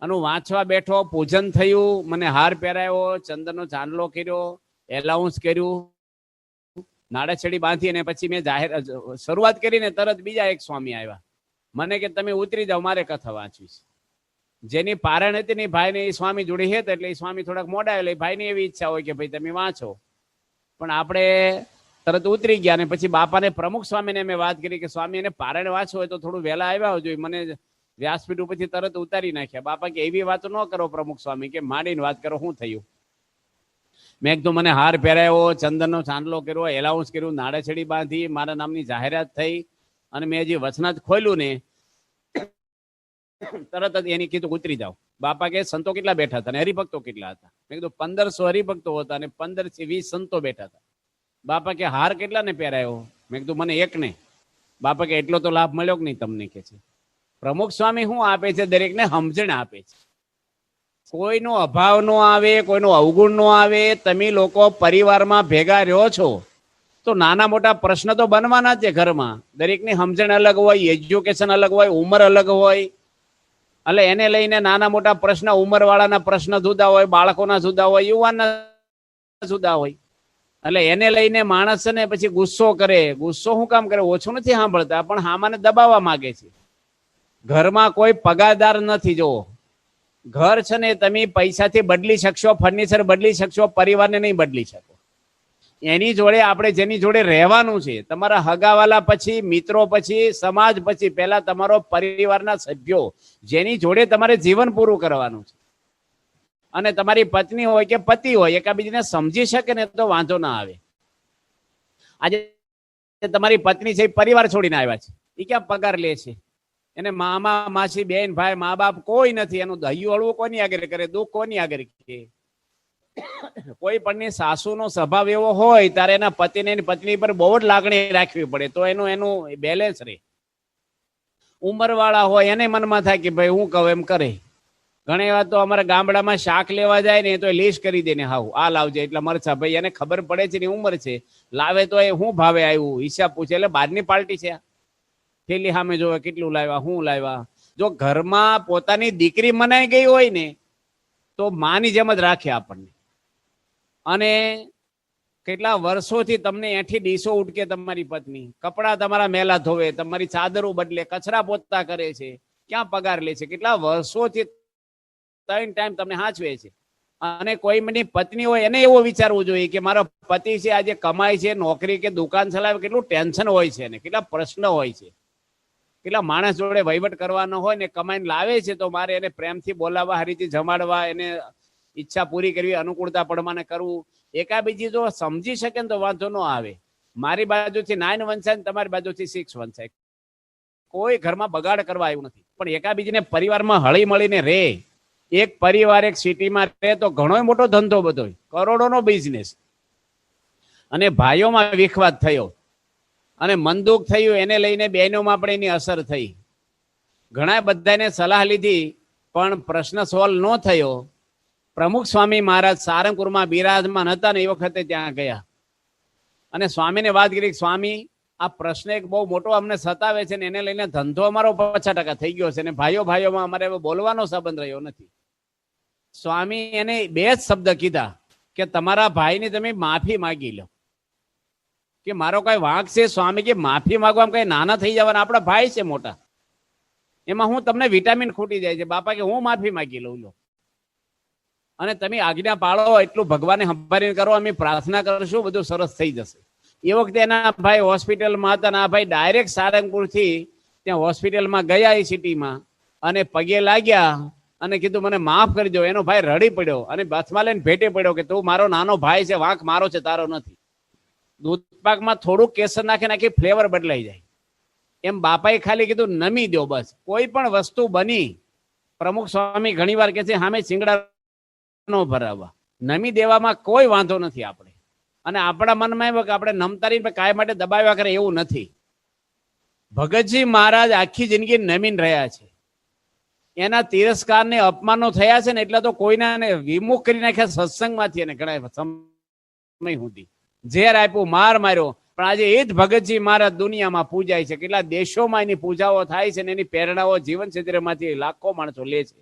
અને હું વાંચવા બેઠો, પૂજન થયું, મને હાર પહેરાયો, ચંદનનો ચાંદલો કર્યો, એલાઉન્સ કર્યું, નાડાછડી બાંધી, અને પછી મેં શરૂઆત કરીને તરત બીજા એક સ્વામી આવ્યા. મને કે તમે ઉતરી જાઓ, મારે કથા વાંચવી છે. જેની પારાયણ હતી ને ભાઈ ને એ સ્વામી જોડે હેત, એટલે એ સ્વામી થોડાક મોડા એટલે ભાઈની એવી ઈચ્છા હોય કે ભાઈ તમે વાંચો. પણ આપણે તરત ઉતરી ગયા. અને પછી બાપાને પ્રમુખ સ્વામીને મેં વાત કરી કે સ્વામી એને પારાયણ વાંચવું હોય તો થોડું વહેલા આવ્યા જોઈએ. મને વ્યાસપીઠ ઉપરથી તરત ઉતારી નાખ્યા. બાપા કે એવી વાતો ન કરો પ્રમુખ સ્વામી, કે માંડીને વાત કરો, શું થયું? મેં કીધું મને હાર પહેરાયો, ચંદનનો ચાંદલો કર્યો, એલાઉન્સ કર્યું, નાડાછડી બાંધી, મારા નામની જાહેરાત થઈ. અને મેં હજી વચનાથ ખોલ્યું ને તરત જ એની કીધું ઉતરી જાઓ. બાપા કે સંતો કેટલા બેઠા હતા ને હરિભક્તો કેટલા હતા? મેં કીધું 1500 હરિભક્તો હતા અને 15 થી 20 સંતો બેઠા હતા. બાપા કે હાર કેટલા ને પહેરાયો? મેં કીધું મને એક ને. બાપા કે એટલો તો લાભ મળ્યો કે નહીં તમને? કે છે પ્રમુખ સ્વામી શું આપે છે? દરેકને સમજણ આપે છે. કોઈનો અભાવ નો આવે, કોઈનો અવગુણ નો આવે. તમે લોકો પરિવારમાં ભેગા રહ્યો છો તો નાના મોટા પ્રશ્ન તો બનવાના છે ઘરમાં. દરેકની સમજણ અલગ હોય, એજ્યુકેશન અલગ હોય, ઉંમર અલગ હોય. એટલે એને લઈને નાના મોટા પ્રશ્ન, ઉંમર વાળાના પ્રશ્ન જુદા હોય, બાળકોના જુદા હોય, યુવાનના જુદા હોય. એટલે એને લઈને માણસ ને પછી ગુસ્સો કરે. ગુસ્સો શું કામ કરે? ઓછું નથી સાંભળતા, પણ હામાને દબાવવા માંગે છે. ઘરમાં કોઈ પગારદાર નથી. જો ઘર છે ને તમે પૈસાથી બદલી શકશો, ફર્નિચર બદલી શકશો, પરિવારને નહીં બદલી શકો. એની જોડે આપણે જેની જોડે રહેવાનું છે, તમારા હગાવાલા પછી, મિત્રો પછી, સમાજ પછી, પહેલા તમારો પરિવારના સભ્યો, જેની જોડે તમારે જીવન પૂરું કરવાનું છે. અને તમારી પત્ની હોય કે પતિ હોય, એકાબીજાને સમજી શકે ને તો વાંધો ના આવે. આજે તમારી પત્ની છે, પરિવાર છોડીને આવ્યા છે, એ ક્યાં પગાર લે છે? એને મામા માસી બેન ભાઈ મા બાપ કોઈ નથી. એનું દહ્યું હળવું કોની આગળ કરે? દુઃખ કોની આગળ કે? કોઈ પણની સાસુનો સ્વભાવ એવો હોય ત્યારે એના પતિને એની પત્ની પર બહુ જ લાગણી રાખવી પડે તો એનું બેલેન્સ રહે. ઉંમરવાળા હોય એને મનમાં થાય કે ભાઈ હું કહું એમ કરે. ઘણી વાર તો અમારા ગામડામાં શાક લેવા જાય ને તો લિસ્ટ કરી દે ને હાવ આ લાવજે એટલા મરચા. ભાઈ એને ખબર પડે છે ની ઉંમર છે, લાવે તો એ શું ભાવે આવ્યું હિસાબ પૂછે. એટલે બહારની પાર્ટી છે, થેલી સામે જોવે કેટલું લાવ્યા શું લાવ્યા. જો ઘરમાં પોતાની દીકરી મનાઈ ગઈ હોય ને તો માની જેમ જ રાખે આપણને. અને કેટલા વર્ષોથી તમને એઠી ડીશો ઉટકે તમારી પત્ની, કપડા તમારા મેલા ધોવે, તમારી ચાદરો બદલે, કચરા પોતા કરે છે, ક્યાં પગાર લે છે, કેટલા વર્ષોથી 3 ટાઈમ તમને હાચવે છે. અને કોઈ મની પત્ની હોય એને એવો વિચારવું જોઈએ કે મારો પતિ છે આજે કમાય છે, નોકરી કે દુકાન ચલાવે, કેટલું ટેન્શન હોય છે ને કેટલા પ્રશ્ન હોય છે, કેટલા માણસ જોડે વહીવટ કરવાનો હોય ને કમાઈને લાવે છે તો મારે એને પ્રેમથી બોલાવવા, હરીથી જમાડવા, એને ઈચ્છા પૂરી કરવી, અનુકૂળતા પ્રમાણે કરવું. એકાબીજી જો સમજી શકે ને તો વાંધો ન આવે. મારી બાજુથી 9 વંચાય ને તમારી બાજુથી 6 વંચાય, કોઈ ઘરમાં બગાડ કરવા આવ્યું નથી. પણ એકાબીજીને પરિવારમાં હળી મળીને રહે. એક પરિવાર એક સિટીમાં રહે તો ઘણો મોટો ધંધો બધો, કરોડોનો બિઝનેસ. અને ભાઈઓમાં વિખવાદ થયો અને મનદુખ થયું, એને લઈને બહેનોમાં પણ એની અસર થઈ. ઘણા બધાને સલાહ લીધી પણ પ્રશ્ન સોલ્વ ન થયો. પ્રમુખ સ્વામી મહારાજ સારંગપુરમાં બિરાજમાન હતા ને એ વખતે ત્યાં ગયા અને સ્વામીને વાત કરી, સ્વામી આ પ્રશ્ન એક બહુ મોટો અમને સતાવે છે ને એને લઈને ધંધો અમારો 50% થઈ ગયો છે ને ભાઈઓમાં અમારે બોલવાનો સંબંધ રહ્યો નથી. સ્વામી એને 2 જ શબ્દ કીધા કે તમારા ભાઈની તમે માફી માગી લો. કે મારો કઈ વાંક છે? સ્વામી કે માફી માંગવામાં કઈ નાના થઈ જવાના, આપણા ભાઈ છે મોટા, એમાં હું તમને વિટામિન ખૂટી જાય છે. બાપા કે હું માફી માગી લઉં લો અને તમે આજ્ઞા પાળો, એટલું ભગવાને સંભાળીને કરો, અમે પ્રાર્થના કરશું, બધું સરસ થઈ જશે. એ વખતે એના ભાઈ હોસ્પિટલમાં હતા ને આ ભાઈ ડાયરેક્ટ સારંગપુરથી ત્યાં હોસ્પિટલમાં ગયા એ સિટીમાં અને પગે લાગ્યા અને કીધું મને માફ કરી દો. એનો ભાઈ રડી પડ્યો અને બસમાં લઈને ભેટે પડ્યો કે તું મારો નાનો ભાઈ છે, વાંક મારો છે, તારો નથી. દૂધપાકમાં થોડુંક કેસર નાખી ફ્લેવર બદલાઈ જાય. એમ બાપાએ ખાલી કીધું નમી દો બસ. કોઈ પણ વસ્તુ બની, પ્રમુખ સ્વામી ઘણી વાર કે છે સામે શિંગડા નો ભરાવા, નમી દેવામાં કોઈ વાંધો નથી આપણે. અને આપણા મનમાં એમ કે આપણે નમતારી કાય માટે દબાવ્યા કરે એવું નથી. ભગતજી મહારાજ આખી જિંદગી નમીન રહ્યા છે. એના તિરસ્કાર ને અપમાનો થયા છે ને એટલે તો કોઈના વિમુખ કરી નાખ્યા સત્સંગમાંથી. અને ઘણા સમય સુધી ઝેર આપ્યું, માર માર્યો. પણ આજે એ જ ભગતજી મહારાજ દુનિયામાં પૂજાય છે. કેટલા દેશોમાં એની પૂજાઓ થાય છે ને એની પ્રેરણાઓ જીવન ક્ષેત્રમાંથી લાખો માણસો લે છે.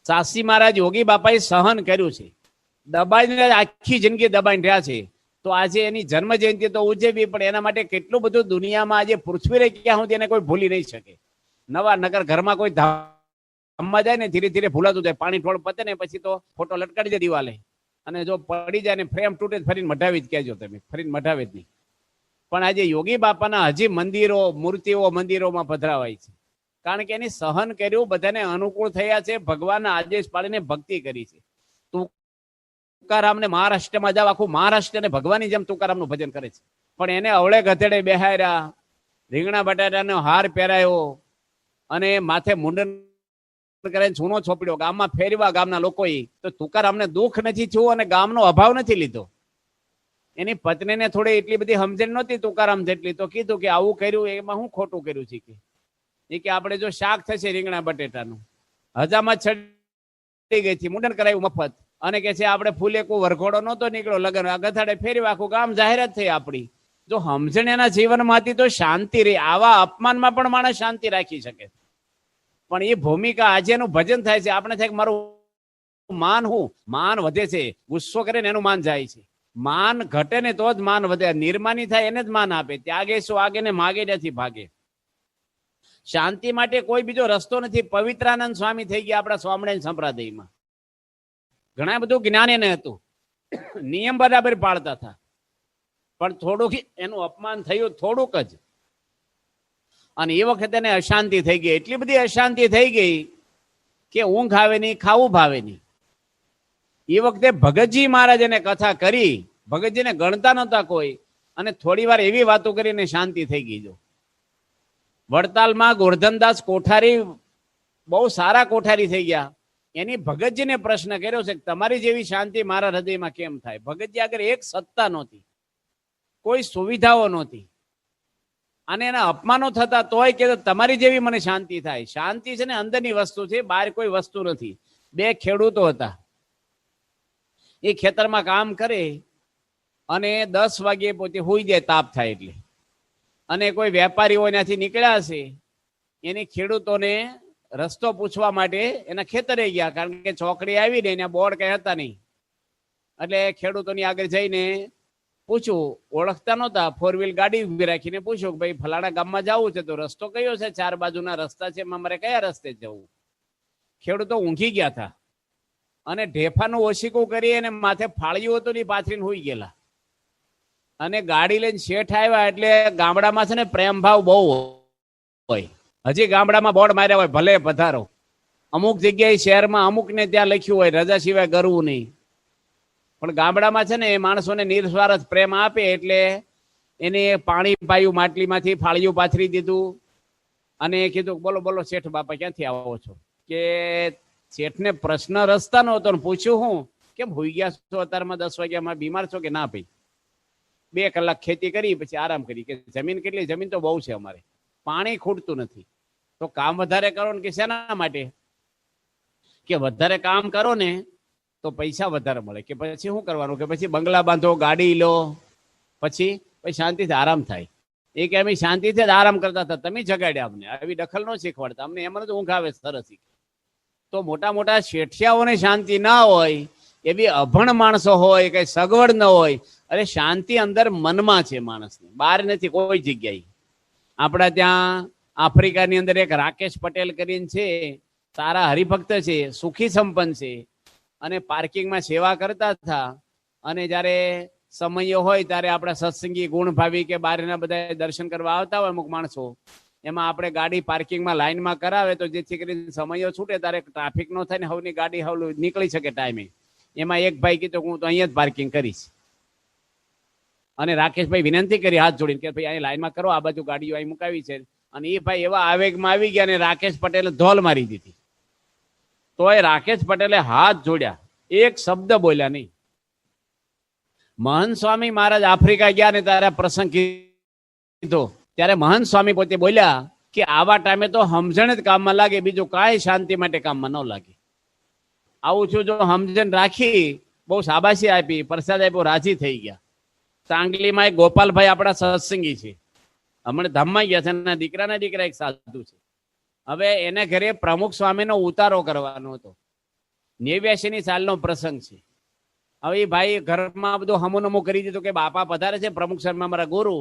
સાસી મહારાજ યોગી બાપાએ સહન કર્યું છે, દબાઈને આખી જિંદગી દબાઈને રહ્યા છે. તો આજે એની જન્મ જયંતિ તો ઉજવવી પડે. એના માટે કેટલું બધું દુનિયામાં આજે પૃથ્વી રે ક્યાં સુધી એને કોઈ ભૂલી નહીં શકે. નવા નગર ઘરમાં કોઈ ધામમાં જાય ને ધીરે ધીરે ભૂલાતું જાય. પાણી થોડું પતે ને પછી તો ફોટો લટકાડી દે દિવાલે અને જો પડી જાય ને ફ્રેમ તૂટે ફરીને મઢાવી જ કહેજો તમે, ફરીને મઢાવી જ નહીં. પણ આજે યોગી બાપાના હજી મંદિરો, મૂર્તિઓ મંદિરોમાં પધરાવાય છે. કારણ કે એની સહન કર્યું, બધાને અનુકૂળ થયા છે, ભગવાનના આદેશ પાડીને ભક્તિ કરી છે. તુકારામને મહારાષ્ટ્રમાં જાવ, આખું મહારાષ્ટ્રને ભગવાનની જેમ તુકારામનું ભજન કરે છે. પણ એને અવળે ગધેડે બેહાર્યા, રીંગણા બટાટાનો હાર પહેરાયો અને માથે મુંડન કરીને છૂનો છોપડ્યો, ગામમાં ફેરવા ગામના લોકોએ. તો તુકારામને દુઃખ નથી થયું અને ગામનો અભાવ નથી લીધો. એની પત્નીને થોડી એટલી બધી સમજણ નહોતી તુકારામ જેટલી, તો કીધું કે આવું કર્યું એમાં હું ખોટું કર્યું છે કે આપણે જો શાક થશે રીંગણા બટેટાનું, હજામાં છડી ગઈ હતી, મુંડન કરાયું મફત. અને કે છે આપણે ફૂલેકું વરઘોડો નહોતો નીકળ્યો લગન, ગથાડે ફેરવી આખું ગામ જાહેરાત થઈ આપણી. જો સમજણ એના જીવનમાં હતી તો શાંતિ રહી. આવા અપમાનમાં પણ માણસ શાંતિ રાખી શકે. પણ એ ભૂમિકા આજે એનું ભજન થાય છે. આપણે થાય કે મારું માન, હું માન વધે છે, ગુસ્સો કરે ને એનું માન જાય છે. માન ઘટે ને તો જ માન વધે. નિર્માની થાય એને જ માન આપે. ત્યાગે શું આગે ને માગે નથી ભાગે. શાંતિ માટે કોઈ બીજો રસ્તો નથી. પવિત્રાનંદ સ્વામી થઈ ગયા આપણા સ્વામિનારાયણ સંપ્રદાયમાં. ઘણા બધું જ્ઞાન એને હતું, નિયમ બરાબર પાળતા હતા, પણ થોડુંક એનું અપમાન થયું, થોડુંક જ. અને એ વખતે એને અશાંતિ થઈ ગઈ, એટલી બધી અશાંતિ થઈ ગઈ કે ઊંઘ આવે નહીં, ખાવું ભાવે નહીં. એ વખતે ભગતજી મહારાજ એને કથા કરી, ભગતજીને ગણતા નહોતા કોઈ, અને થોડી વાર એવી વાતો કરીને શાંતિ થઈ ગઈ. જો વડતાલમાં ગોરધનદાસ કોઠારી બહુ સારા કોઠારી થઈ ગયા. એની ભગતજીને પ્રશ્ન કર્યો છે કે તમારી જેવી શાંતિ મારા હૃદયમાં કેમ થાય? ભગતજી આગળ એક સત્તા નહોતી, કોઈ સુવિધાઓ નહોતી, અને એના અપમાનો થતા તોય કે તમારી જેવી મને શાંતિ થાય. શાંતિ છે ને અંદરની વસ્તુ છે, બહાર કોઈ વસ્તુ નથી. બે ખેડૂતો હતા, એ ખેતરમાં કામ કરે અને 10 વાગ્યે પોતે હોઈ જાય તાપ થાય એટલે, અને કોઈ વેપારીઓ ત્યાંથી નીકળ્યા હશે, એની ખેડૂતોને રસ્તો પૂછવા માટે એના ખેતરે ગયા, કારણ કે ચોકડી આવીને એના બોર્ડ કઈ હતા નહીં. એટલે ખેડૂતોની આગળ જઈને પૂછ્યું, ઓળખતા નહોતા, 4 વ્હીલ ગાડી ઉભી રાખીને પૂછ્યું કે ભાઈ ફલાણા ગામમાં જવું છે તો રસ્તો કયો છે? 4 બાજુના રસ્તા છે, મારે કયા રસ્તે જવું? ખેડૂતો ઊંઘી ગયા હતા અને ઢેફાનું ઓશીકું કરી અને માથે ફાળ્યું હતું ને પાથરીને હોઈ ગયેલા. અને ગાડી લઈને શેઠ આવ્યા એટલે ગામડામાં છે ને પ્રેમ ભાવ બહુ હોય. હજી ગામડામાં બોર્ડ માર્યા હોય, ભલે પધારો. અમુક જગ્યાએ શહેરમાં અમુકને ત્યાં લખ્યું હોય રજા સિવાય કરવું નહીં, પણ ગામડામાં છે ને એ માણસોને નિર્સ્વાર્થ પ્રેમ આપે એટલે એને પાણી પાયું, માટલીમાંથી ફાળિયું પાથરી દીધું અને કીધું બોલો બોલો શેઠ બાપા ક્યાંથી આવો છો? કે શેઠને પ્રશ્ન રસ્તાનો હતો ને પૂછ્યું હું કેમ હોઈ ગયા છો અત્યારમાં 10 વાગ્યામાં, બીમાર છો કે ના? ભાઈ 2 કલાક ખેતી કરી પછી આરામ કરી. કે જમીન કેટલી? જમીન તો બહુ છે અમારે, પાણી ખૂટતું નથી. તો કામ વધારે કરો ને કે શેના માટે? કે વધારે કામ કરો ને તો પૈસા વધારે મળે. કે પછી શું કરવાનું? કે પછી બંગલા બાંધો, ગાડી લો, પછી શાંતિથી આરામ થાય. એ કે અમે શાંતિથી જ આરામ કરતા હતા, તમે જગાડ્યા અમને, આવી દખલ ન શીખવાડતા અમને, એમને તો ઊંઘ આવે સરસ. તો મોટા મોટા શેઠિયાઓને શાંતિ ના હોય, એવી અભણ માણસો હોય, કઈ સગવડ ન હોય. અરે શાંતિ અંદર મનમાં છે માણસને, બહાર નથી કોઈ જગ્યાએ. આપણા ત્યાં આફ્રિકાની અંદર એક રાકેશ પટેલ કરીને છે, સારા હરિભક્ત છે, સુખી સંપન્ન છે, અને પાર્કિંગમાં સેવા કરતા હતા. અને જ્યારે સમય હોય ત્યારે આપણા સત્સંગી ગુણભાવી કે બહારના બધા દર્શન કરવા આવતા હોય અમુક માણસો, એમાં આપણે ગાડી પાર્કિંગમાં લાઈનમાં કરાવે તો જેથી કરીને સમયો છૂટે ત્યારે ટ્રાફિક ન થાય ને હવની ગાડી હવ નીકળી શકે ટાઈમે. એમાં એક ભાઈ કીધું હું તો અહીંયા જ પાર્કિંગ કરીશ. અને રાકેશભાઈ વિનંતી કરી હાથ જોડીને કે ભાઈ અહીં લાઈનમાં કરો, આ બાજુ ગાડીઓ અહીં મુકાવી છે. અને એ ભાઈ એવા આવેગમાં આવી ગયા અને રાકેશ પટેલે ધોલ મારી દીધી. તોય રાકેશ પટેલે હાથ જોડ્યા, એક શબ્દ બોલ્યા નહીં. મહંત સ્વામી મહારાજ આફ્રિકા ગયા ને ત્યારે પ્રસંગ કીધો, ત્યારે મહંત સ્વામી પોતે બોલ્યા કે આવા ટાઈમે તો સમજણ જ કામમાં લાગે, બીજું કાંઈ શાંતિ માટે કામમાં ન લાગે. આવું છું જો સમજણ રાખી, બહુ શાબાશી આપી, પ્રસાદ આપ્યો, રાજી થઈ ગયા. સાંગલીમાં એક ગોપાલભાઈ આપણા સત્સંગી છે, હમણાં ધામમાં ગયા છે, એના દીકરાના દીકરા એક સાધુ છે. હવે એને ઘરે પ્રમુખ સ્વામીનો ઉતારો કરવાનો હતો, 89ની સાલનો પ્રસંગ છે. હવે એ ભાઈ ઘરમાં બધું હમુનમું કરી દીધું કે બાપા પધારે છે પ્રમુખ શર્મા મારા ગુરુ,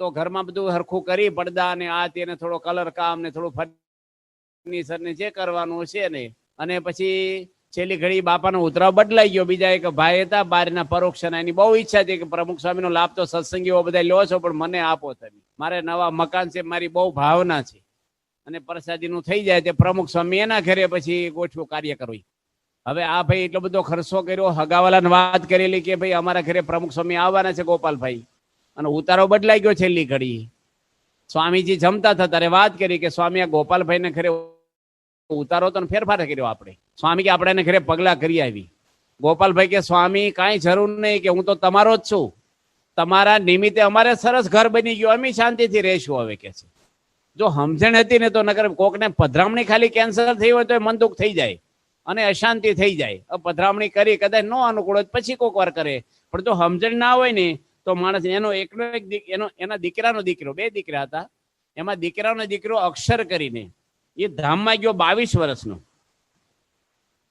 તો ઘરમાં બધું હરખું કરી, પડદા ને આ તેને થોડો કલર કામ ને થોડું ફર્નિચર ને જે કરવાનું છે ને. અને પછી છેલ્લી ઘડી બાપાનો ઉતરાવ બદલાઈ ગયો. બીજા એક ભાઈ હતા બહારના પરોક્ષના, એની બહુ ઈચ્છા હતી કે પ્રમુખ સ્વામીનો લાભ તો સત્સંગીઓ બધા લો છો પણ મને આપો તમે, મારે નવા મકાન છે, મારી બહુ ભાવના છે. અને પ્રસાદીનું થઈ જાય તે પ્રમુખ સ્વામી એના ઘરે પછી ગોઠવું કાર્ય કરવું. હવે આ ભાઈ એટલો બધો ખર્ચો કર્યો, હગાવાલાને વાત કરેલી કે ભાઈ અમારા ઘરે પ્રમુખ સ્વામી આવવાના છે ગોપાલભાઈ, અને ઉતારો બદલાઈ ગયો છેલ્લી ઘડી. સ્વામીજી જમતા હતા ત્યારે વાત કરી કે સ્વામી આ ગોપાલભાઈને ઘરે ઉતારો તો ફેરફાર કર્યો આપણે. સ્વામી કે આપણે એને ઘરે પગલા કરી આવી. ગોપાલભાઈ કે સ્વામી કાંઈ જરૂર નહીં, કે હું તો તમારો જ છું, તમારા નિમિત્તે અમારે સરસ ઘર બની ગયું, અમે શાંતિથી રહીશું. હવે કે છે જો સમજણ હતી ને તો નગર કોકને પધરામણી ખાલી કેન્સર થઈ હોય તો મન દુઃખ થઈ જાય અને અશાંતિ થઈ જાય. પધરામણી કરી કદાચ ન અનુકૂળ હોય પછી કોક વાર કરે, પણ જો સમજણ ના હોય ને તો માણસ એનો એકલો એક એના દીકરાનો દીકરો, 2 દીકરા હતા, એમાં દીકરાનો દીકરો અક્ષર કરીને એ ધામમાં ગયો 22 વર્ષનો.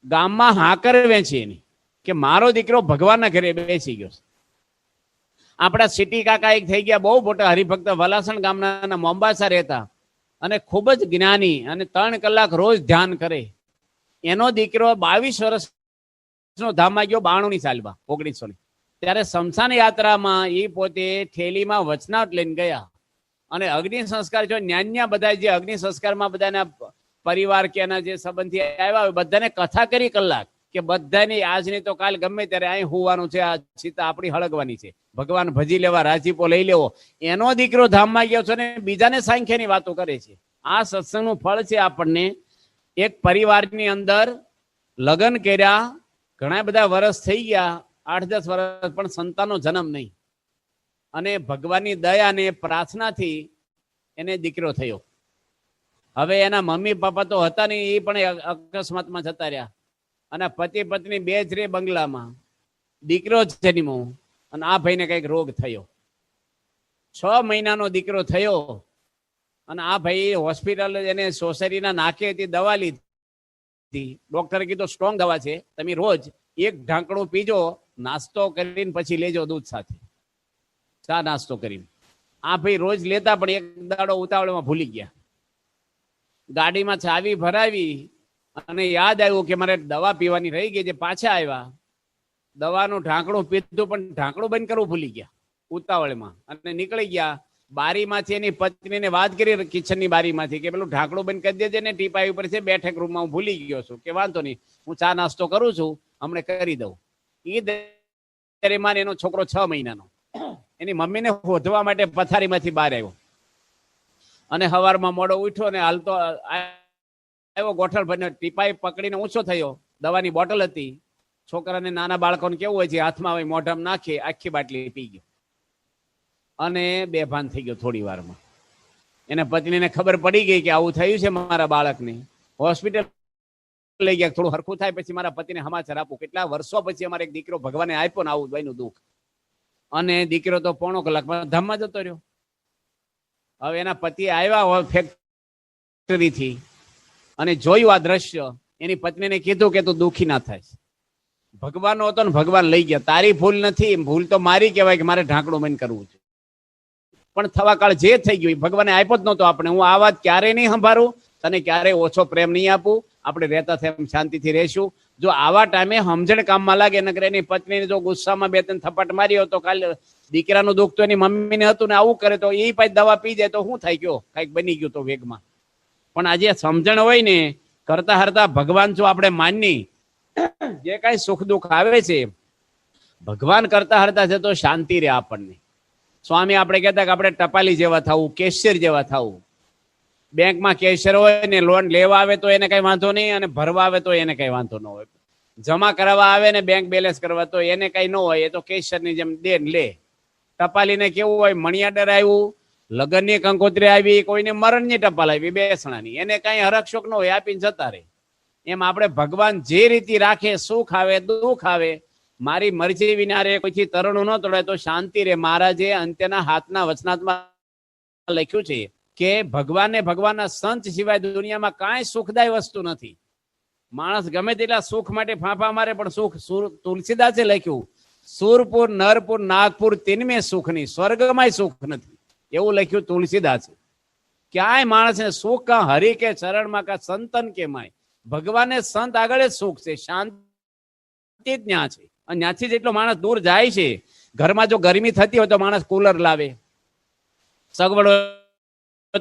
ગામમાં હાકર વેચી એની કે મારો દીકરો ભગવાનના ઘરે બેસી ગયો. આપણા સિટી કાકા એક થઈ ગયા બહુ મોટા હરિભક્ત, વલાસણ ગામના મોંબાસા રહેતા અને ખૂબ જ જ્ઞાની, અને 3 કલાક રોજ ધ્યાન કરે. એનો દીકરો 22 વર્ષનો ધામમાં ગયો 92ની સાલમાં, 1900ની. ત્યારે શમશાન યાત્રામાં એ પોતે થેલીમાં વચનાવટ લઈને ગયા અને અગ્નિ સંસ્કાર જો ન્યાન્યા બધા જે અગ્નિ સંસ્કારમાં બધાના પરિવાર કે એના જે સંબંધી આવ્યા હોય બધાને કથા કરી કલાક કે બધાની આજની તો કાલ ગમે ત્યારે અહીં હોવાનું છે, આ સીતા આપણી હળગવાની છે, ભગવાન ભજી લેવા, રાજીપો લઈ લેવો. એનો દીકરો ધામમાં ગયો છે ને બીજાને સાંખ્યની વાતો કરે છે. આ સત્સંગનું ફળ છે આપણને એક પરિવારની અંદર લગ્ન કર્યા, ઘણા બધા વર્ષ થઈ ગયા, 8-10 વર્ષ, પણ સંતાનનો જન્મ નહીં. અને ભગવાનની દયા અને પ્રાર્થનાથી એને દીકરો થયો. હવે એના મમ્મી પપ્પા તો હતા નહીં, એ પણ અકસ્માતમાં જતા રહ્યા. અને પતિ પત્ની બે જ રે બંગલામાં. દીકરો જન્મ્યો અને આ ભાઈને કઈક રોગ થયો. 6 મહિનાનો દીકરો થયો અને આ ભાઈ હોસ્પિટલ, એને સોસાયટીના નાકે હતી, દવા લીધી. ડોક્ટરે કીધું સ્ટ્રોંગ દવા છે, તમે રોજ 1 ઢાંકણું પીજો, નાસ્તો કરીને પછી લેજો દૂધ સાથે, ચા નાસ્તો કરીને. આ ભાઈ રોજ લેતા, પણ એક દાડો ઉતાવળમાં ભૂલી ગયા. ગાડીમાં ચાવી ભરાવી અને યાદ આવ્યું કે મારે દવા પીવાની રહી ગઈ છે. પાછા આવ્યા, દવાનું ઢાંકણું પીધું, પણ ઢાંકણું બંધ કરવું ભૂલી ગયા ઉતાવળમાં અને નીકળી ગયા. બારીમાંથી એની પત્નીને વાત કરી, કિચનની બારીમાંથી, કે પેલું ઢાંકણું બંધ કરી દેજે ને, ટીપાઈ ઉપર છે, બેઠક રૂમમાં હું ભૂલી ગયો છું. કે વાંધો નહીં, હું ચા નાસ્તો કરું છું, હમણે કરી દઉં. એ દરમિયાન એનો છોકરો 6 મહિનાનો એની મમ્મીને શોધવા માટે પથારીમાંથી બહાર આવ્યો અને સવારમાં મોડો ઉઠ્યો ને હાલતો આવ્યો, ગોઠલ ભરીને ટીપાઈ પકડીને ઊંચો થયો. દવાની બોટલ હતી. છોકરાને, નાના બાળકોને કેવું હોય છે, હાથમાં હોય, મોઢામાં નાખી આખી બાટલી પી ગયો અને બેભાન થઈ ગયો થોડી વારમાં. એને પત્નીને ખબર પડી ગઈ કે આવું થયું છે મારા બાળકને. હોસ્પિટલ લઈ ગયા, થોડું હરખું થાય પછી મારા પતિને સમાચાર આપું. કેટલા વર્ષો પછી અમારે એક દીકરો ભગવાને આપ્યો ને, આવું દવાઈનું દુઃખ. અને દીકરો તો 1.5 કલાકમાં ધામમાં જતો રહ્યો. હવે એના પતિ આવ્યા ફેક્ટરીથી અને જોયું આ દ્રશ્ય. એની પત્નીને કીધું કે તું દુઃખી ના થાય, ભગવાન હતો ને ભગવાન લઈ ગયા, તારી ભૂલ નથી, ભૂલ તો મારી કહેવાય કે મારે ઢાંકણું બંધ કરવું છે. પણ થવા કાળ જે થઈ ગયું ભગવાને આપ્યો જ નહોતો આપણે. હું આ વાત ક્યારેય નહીં સંભાળું, તને ક્યારેય ઓછો પ્રેમ નહીં આપું, આપણે રહેતા થયા શાંતિથી રહેશું. જો આવા ટાઈમે સમજણ કામમાં લાગે, નકર એની પત્નીને જો ગુસ્સામાં 2-3 થપ્પડ માર્યો તો કાલે દીકરાનું દુઃખ તો એની મમ્મીને હતું ને, આવું કરે તો એ પાછી દવા પી જાય તો શું થાય, કયો કઈક બની ગયું તો વેગમાં. પણ આજે સમજણ હોય ને, કરતા હરતા ભગવાન જો આપણે માની, જે કઈ સુખ દુઃખ આવે છે ભગવાન કરતા હરતા છે તો શાંતિ રહે આપણને. સ્વામી આપણે કહેતા કે આપણે ટપાલી જેવા થવું, કેશિયર જેવા થવું. બેંકમાં કેશિયર હોય ને, લોન લેવા આવે તો એને કઈ વાંધો નહીં, અને ભરવા આવે તો એને કઈ વાંધો ન હોય. જમા કરાવવા આવે ને બેંક બેલેન્સ કરવા તો એને કઈ ન હોય, એ તો કેશિયરની જેમ દે લે. ટપાલીને કેવું હોય, મણિયાદર આવ્યું, લગ્નની કંકોત્રી આવી, કોઈને મરણની ટપાલ આવી, બેસણાની, એને કઈ હરકશોક ન હોય, આપીને જતા રહે. એમ આપણે ભગવાન જે રીતે રાખે, સુખ આવે દુઃખ આવે, મારી મરજી વિના રે, કોઈથી તરણું ન તોડાય તો શાંતિ રે. મહારાજે અંત્યના હાથના વચનાત્મા લખ્યું છે કે ભગવાનના સંત સિવાય દુનિયામાં કાંઈ સુખદાય વસ્તુ નથી. માણસ ગમે તેટલા સુખ માટે ફાંફા મારે, પણ સુખ તુલસીદાસે લખ્યું, સુરપુર નરપુર નાગપુર તિનમે સુખ નહીં, સ્વર્ગમાં સુખ નથી, એવું લખ્યું તુલસીદાસે. ક્યાંય માણસને સુખ કા હરિ કે ચરણમાં કા સંતન કે માય, ભગવાને સંત આગળ જ સુખ છે, શાંતિ જ ત્યાં છે. અને ત્યાંથી જેટલો માણસ દૂર જાય છે, ઘરમાં જો ગરમી થતી હોય તો માણસ કુલર લાવે, સગવડ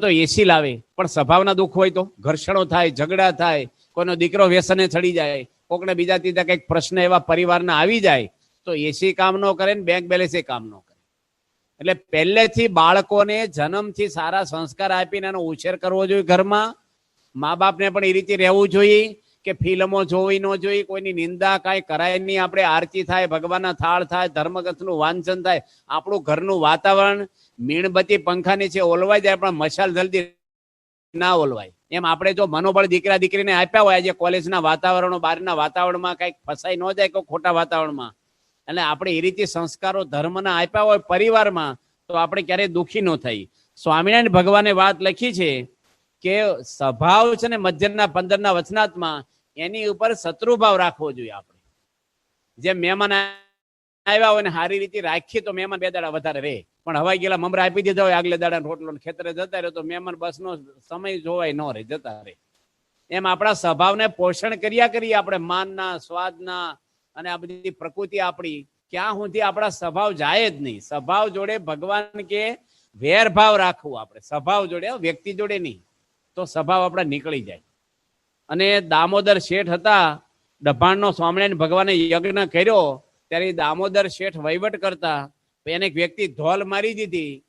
તો એસી લાવે, પણ સ્વભાવના દુઃખ હોય તો ઘર્ષણો થાય, ઝઘડા થાય, કોઈનો દીકરો વ્યસને ચડી જાય, કોકને બીજા ત્રીજા કઈક પ્રશ્ન એવા પરિવારના આવી જાય તો એસી કામ ન કરે ને બેંક બેલેન્સ કામ ન કરે. એટલે પહેલેથી બાળકોને જન્મથી સારા સંસ્કાર આપીને એનો ઉછેર કરવો જોઈએ. ઘરમાં મા બાપને પણ એ રીતે રહેવું જોઈએ કે ફિલ્મો જોવી ન જોઈએ, કોઈની નિંદા કાંઈ કરાય નહીં, આપણે આરતી થાય, ભગવાનના થાળ થાય, ધર્મગ્રંથનું વાંચન થાય, આપણું ઘરનું વાતાવરણ મીણબત્તી પંખાની છે ઓલવાઈ જાય, પણ મશાલ જલ્દી ના ઓલવાય. એમ આપણે જો મનોબળ દીકરા દીકરીને આપ્યા હોય, આજે કોલેજના વાતાવરણો, બહારના વાતાવરણમાં કંઈક ફસાઈ ન જાય કે ખોટા વાતાવરણમાં, એટલે આપણે એ રીતે સંસ્કારો ધર્મના આપ્યા હોય પરિવારમાં, તો આપણે ક્યારેય દુઃખી ન થઈ. સ્વામિનારાયણ ભગવાને વાત લખી છે કે સ્વભાવ છે ને મધ્યના 15ના વચનાત્મા, એની ઉપર શત્રુભાવ રાખવો જોઈએ. આપણે જેમ મહેમાન આવ્યા હોય ને સારી રીતે રાખીએ તો મહેમાન 2 દાડા વધારે રહે, પણ હવાઈ ગયેલા મમરા આપી દીધા હોય, આગલે દાડા રોટલો ખેતરે જતા રહે તો મહેમાન બસનો સમય જોવાય ન રહે, જતા રહે. એમ આપણા સ્વભાવને પોષણ કર્યા કરીએ આપણે, માનના, સ્વાદના અને આ બધી પ્રકૃતિ આપણી, ક્યાં સુધી આપણા સ્વભાવ જાય જ નહીં. સ્વભાવ જોડે ભગવાન કે વેરભાવ રાખવું આપણે, સ્વભાવ જોડે, વ્યક્તિ જોડે નહીં, તો સ્વભાવ આપણા નીકળી જાય. અને દામોદર શેઠ હતા, ડભાણનો સ્વામિનારાયણ ભગવાને યજ્ઞ કર્યો ત્યારે દામોદર શેઠ વહીવટ કરતા, એને એક વ્યક્તિ ધોલ મારી દીધી,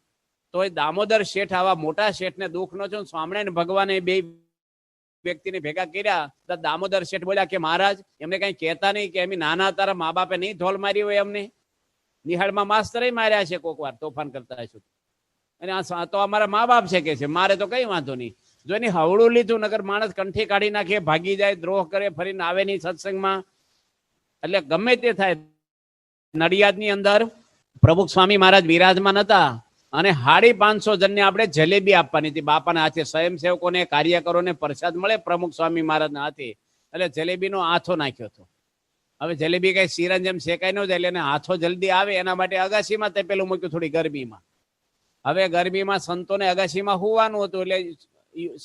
તો એ દામોદર શેઠ આવા મોટા શેઠને દુઃખ ન થયું. સ્વામિનારાયણ ભગવાને 2 વ્યક્તિને ભેગા કર્યા તો દામોદર શેઠ બોલ્યા કે મહારાજ એમને કઈ કહેતા નહીં કે એમ નાના તારા મા બાપે નહીં ધોલ મારી હોય એમને? નિહાળમાં માસ્તરે માર્યા છે કોક વાર, તોફાન કરતા હશું. અને આ તો અમારા મા બાપ છે કે છે, મારે તો કઈ વાંધો નહીં. જો એની હવળું લીધું, નગર માણસ કંઠી કાઢી નાખે, ભાગી જાય, દ્રોહ કરે, ફરીને આવે નહીં સત્સંગમાં. એટલે ગમે તે થાય. નડિયાદની અંદર પ્રમુખ સ્વામી મહારાજ વિરાજમાન હતા અને 550 જણને આપણે જલેબી આપવાની હતી બાપાના હાથે. સ્વયંસેવકોને, કાર્યકરોને પ્રસાદ મળે પ્રમુખ સ્વામી મહારાજના હાથે. એટલે જલેબીનો હાથો નાખ્યો હતો. હવે જલેબી કઈ શીરા જેમ શેકાઈ ન જાય એટલે એને હાથો જલ્દી આવે એના માટે અગાશીમાં તે પેલું મૂક્યું થોડી ગરમીમાં. હવે ગરમીમાં સંતોને અગાશીમાં હોવાનું હતું એટલે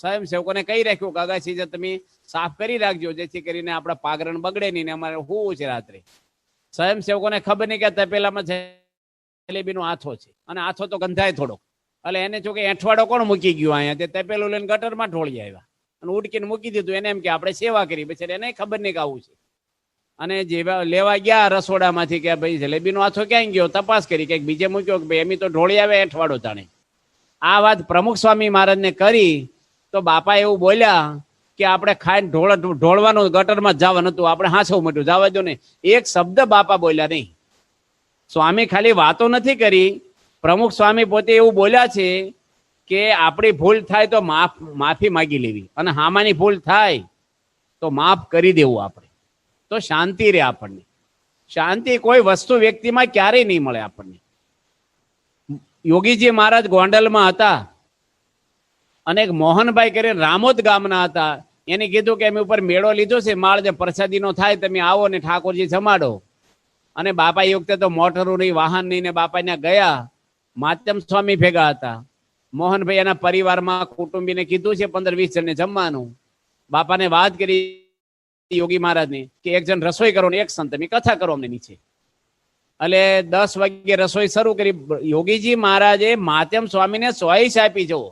સ્વયંસેવકોને કહી રાખ્યું કે અગાશી જે તમે સાફ કરી રાખજો જેથી કરીને આપણા પાગરણ બગડે નહીં ને અમારે હોવું છે રાત્રે. સ્વયંસેવકોને ખબર નહીં કે તપેલામાં જલેબીનો હાથો છે અને હાથો તો ગંધાય થોડો. એટલે એને જો કે એઠવાડો કોણ મૂકી ગયું અહીંયા, તે તપેલું લઈને ગટરમાં ઢોળી આવ્યા અને ઉડકીને મૂકી દીધું. એને એમ કે આપણે સેવા કરી, પછી એને ખબર નહીં કે આવું છે. અને જેવા લેવા ગયા રસોડામાંથી કે ભાઈ જલેબીનો હાથો ક્યાં ગયો, તપાસ કરી કે બીજે મૂક્યો કે ભાઈ એમ તો ઢોળી આવે એઠવાડો તાણે. આ વાત પ્રમુખ સ્વામી મહારાજને કરી તો બાપા એવું બોલ્યા કે આપણે ખાઈને ઢોળવાનું ગટરમાં જવાનું હતું, આપણે હાંસવું મોટું જવા દો ને. એક શબ્દ બાપા બોલ્યા નહીં. સ્વામી ખાલી વાતો નથી કરી, પ્રમુખ સ્વામી પોતે એવું બોલ્યા છે કે આપણી ભૂલ થાય તો માફી માગી લેવી અને હામાની ભૂલ થાય તો માફ કરી દેવું આપણે, તો શાંતિ રહે આપણને. શાંતિ કોઈ વસ્તુ વ્યક્તિમાં ક્યારેય નહીં મળે આપણને. યોગીજી મહારાજ ગોંડલમાં હતા અને એક મોહનભાઈ કરીને રામોદ ગામના હતા. એને કીધું કે અમે ઉપર મેળો લીધો છે, માળ જે પ્રસાદીનો થાય તમે આવો ને ઠાકોરજી જમાડો. અને બાપા એ વખતે તો મોટરો નહીં, વાહન નહીં ને બાપા ત્યાં ગયા. માતમ સ્વામી ભેગા હતા. મોહનભાઈ એના પરિવારમાં કુટુંબીને કીધું છે 15-20 જણને જમવાનું. બાપાને વાત કરી યોગી મહારાજની કે એક જણ રસોઈ કરો ને એક સંત તમે કથા કરો અમને નીચે. એટલે 10 વાગ્યે રસોઈ શરૂ કરી. યોગીજી મહારાજે માતમ સ્વામીને ચોઈસ આપી જવો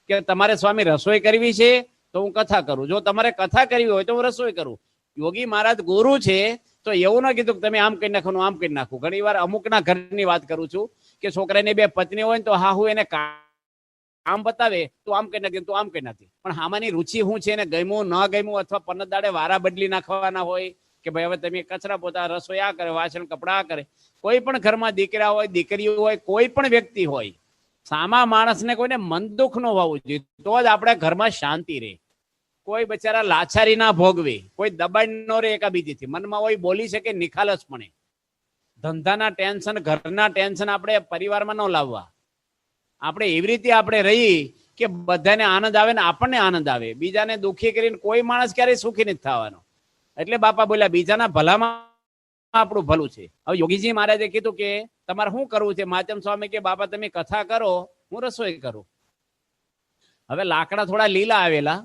કે તમારે સ્વામી રસોઈ કરવી છે તો હું કથા કરું, જો તમારે કથા કરવી હોય તો હું રસોઈ કરું. યોગી મહારાજ ગુરુ છે તો એવું ના કીધું કે તમે આમ કરી નાખો આમ કરી નાખું. ઘણી વાર અમુકના ઘરની વાત કરું છું કે છોકરાની 2 પત્ની હોય ને તો હાહુ એને કામ બતાવે તો આમ કરી નાખી, તો આમ કરી નાખી. પણ હામાની રુચિ શું છે, એને ગમ્યું ન ગમ્યું, અથવા પન્નત દાડે વારા બદલી નાખવાના હોય કે ભાઈ હવે તમે કચરા પોતા રસોઈ આ કરે, વાસણ કપડા આ કરે. કોઈ પણ ઘરમાં દીકરા હોય, દીકરીઓ હોય, કોઈ પણ વ્યક્તિ હોય, સામા માણસને કોઈને મન દુઃખ ન હોવું જોઈએ, તો જ આપણે ઘરમાં શાંતિ રહે. કોઈ બચારા લાચારી ના ભોગવે, કોઈ દબાણ ન રહે એકાબીજીથી. મનમાં હોય બોલી શકે નિખાલસપણે. ધંધાના ટેન્શન, ઘરના ટેન્શન આપણે પરિવારમાં ન લાવવા. આપણે એવી રીતે આપણે રહી કે બધાને આનંદ આવે ને આપણને આનંદ આવે. બીજાને દુઃખી કરીને કોઈ માણસ ક્યારેય સુખી નથી થવાનો. એટલે બાપા બોલ્યા બીજાના ભલામાં આપણું ભલું છે. હવે યોગીજી મહારાજે કીધું કે તમારે શું કરવું છે? માતમ સ્વામી કે બાપા તમે કથા કરો, હું રસોઈ કરું. હવે લાકડા થોડા લીલા આવેલા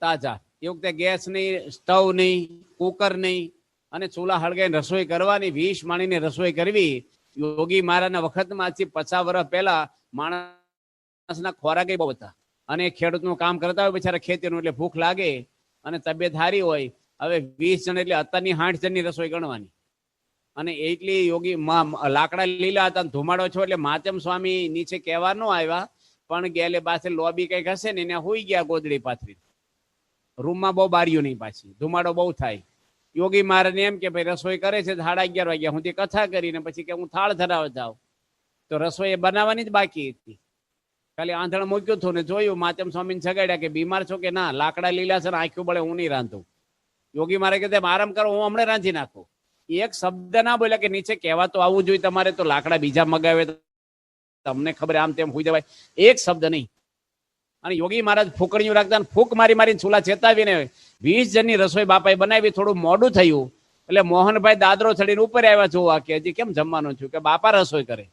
તાજા, એ વખતે ગેસ નહીં, સ્ટવ નહીં, કુકર નહીં, અને ચૂલા હળગાઈને રસોઈ કરવાની, 20 માણીની રસોઈ કરવી. યોગી મહારાજના વખતમાં 50 વર્ષ પહેલા માણસના ખોરાક બહુ હતા અને ખેડૂતનું કામ કરતા હોય બિચારા ખેતીનું, એટલે ભૂખ લાગે અને તબિયત સારી હોય. હવે 20 જણ એટલે અત્યારની 60 જણની રસોઈ ગણવાની. અને એટલી યોગી લાકડા લીલા હતા, ધુમાડો છો એટલે માતમ સ્વામી નીચે કહેવા ન આવ્યા, પણ ગેલે પાસે લોબી કઈક હશે ને એને હોઈ ગયા ગોદડી પાથરી. રૂમમાં બહુ બારીઓ નહીં, પાછી ધુમાડો બહુ થાય. યોગી મહારાજ એમ કે ભાઈ રસોઈ કરે છે 11:30 વાગ્યા હું કથા કરીને પછી કે હું થાળ ધરાવવા જાઉં. તો રસોઈ બનાવવાની જ બાકી હતી. ખાલી આંધણ મૂક્યું હતું ને જોયું. માતમ સ્વામીને જગાડ્યા કે બીમાર છો કે ના? લાકડા લીલા છે ને આંખ્યું બળે, હું નહીં રાંધું. યોગી મહારાજ કે આરામ કરો, હું હમણાં રાંધી નાખું. એક શબ્દ ના બોલ્યા કે નીચે કહેવા તો આવવું જોઈએ તમારે, તો લાકડા બીજા મગાવે તમને ખબર આમ તેમ હોઈ જવાય. એક શબ્દ નહીં. અને યોગી મહારાજ ફૂકણીઓ રાખતા, ફૂક મારી મારીને ચૂલા ચેતાવીને 20 જણની રસોઈ બાપાએ બનાવી. થોડું મોડું થયું એટલે મોહનભાઈ દાદરો ચડીને ઉપર આવ્યા જોવા કે હજી કેમ જમવાનું છું, કે બાપા રસોઈ કરે.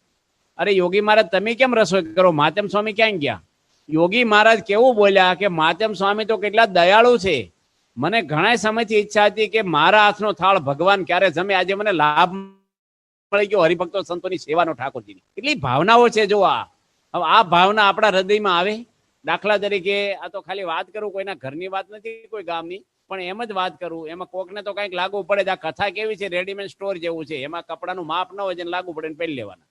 અરે યોગી મહારાજ તમે કેમ રસોઈ કરો? માતમ સ્વામી ક્યાં ગયા? યોગી મહારાજ કેવું બોલ્યા કે માતમ સ્વામી તો કેટલા દયાળુ છે. મને ઘણા સમયથી ઈચ્છા હતી કે મારા હાથનો થાળ ભગવાન ક્યારે જમે. આજે મને લાભ મળી ગયો હરિભક્તો સંતોની સેવાનો, ઠાકોરજીની. કેટલી ભાવનાઓ છે જો. હવે આ ભાવના આપણા હૃદયમાં આવે. દાખલા તરીકે આ તો ખાલી વાત કરું, કોઈના ઘરની વાત નથી, કોઈ ગામની, પણ એમ જ વાત કરું. એમાં કોકને તો કંઈક લાગુ પડે. આ કથા કેવી છે, રેડીમેડ સ્ટોર જેવું છે. એમાં કપડાનું માપ ન હોય જેને લાગુ પડે ને પહેરી લેવાના.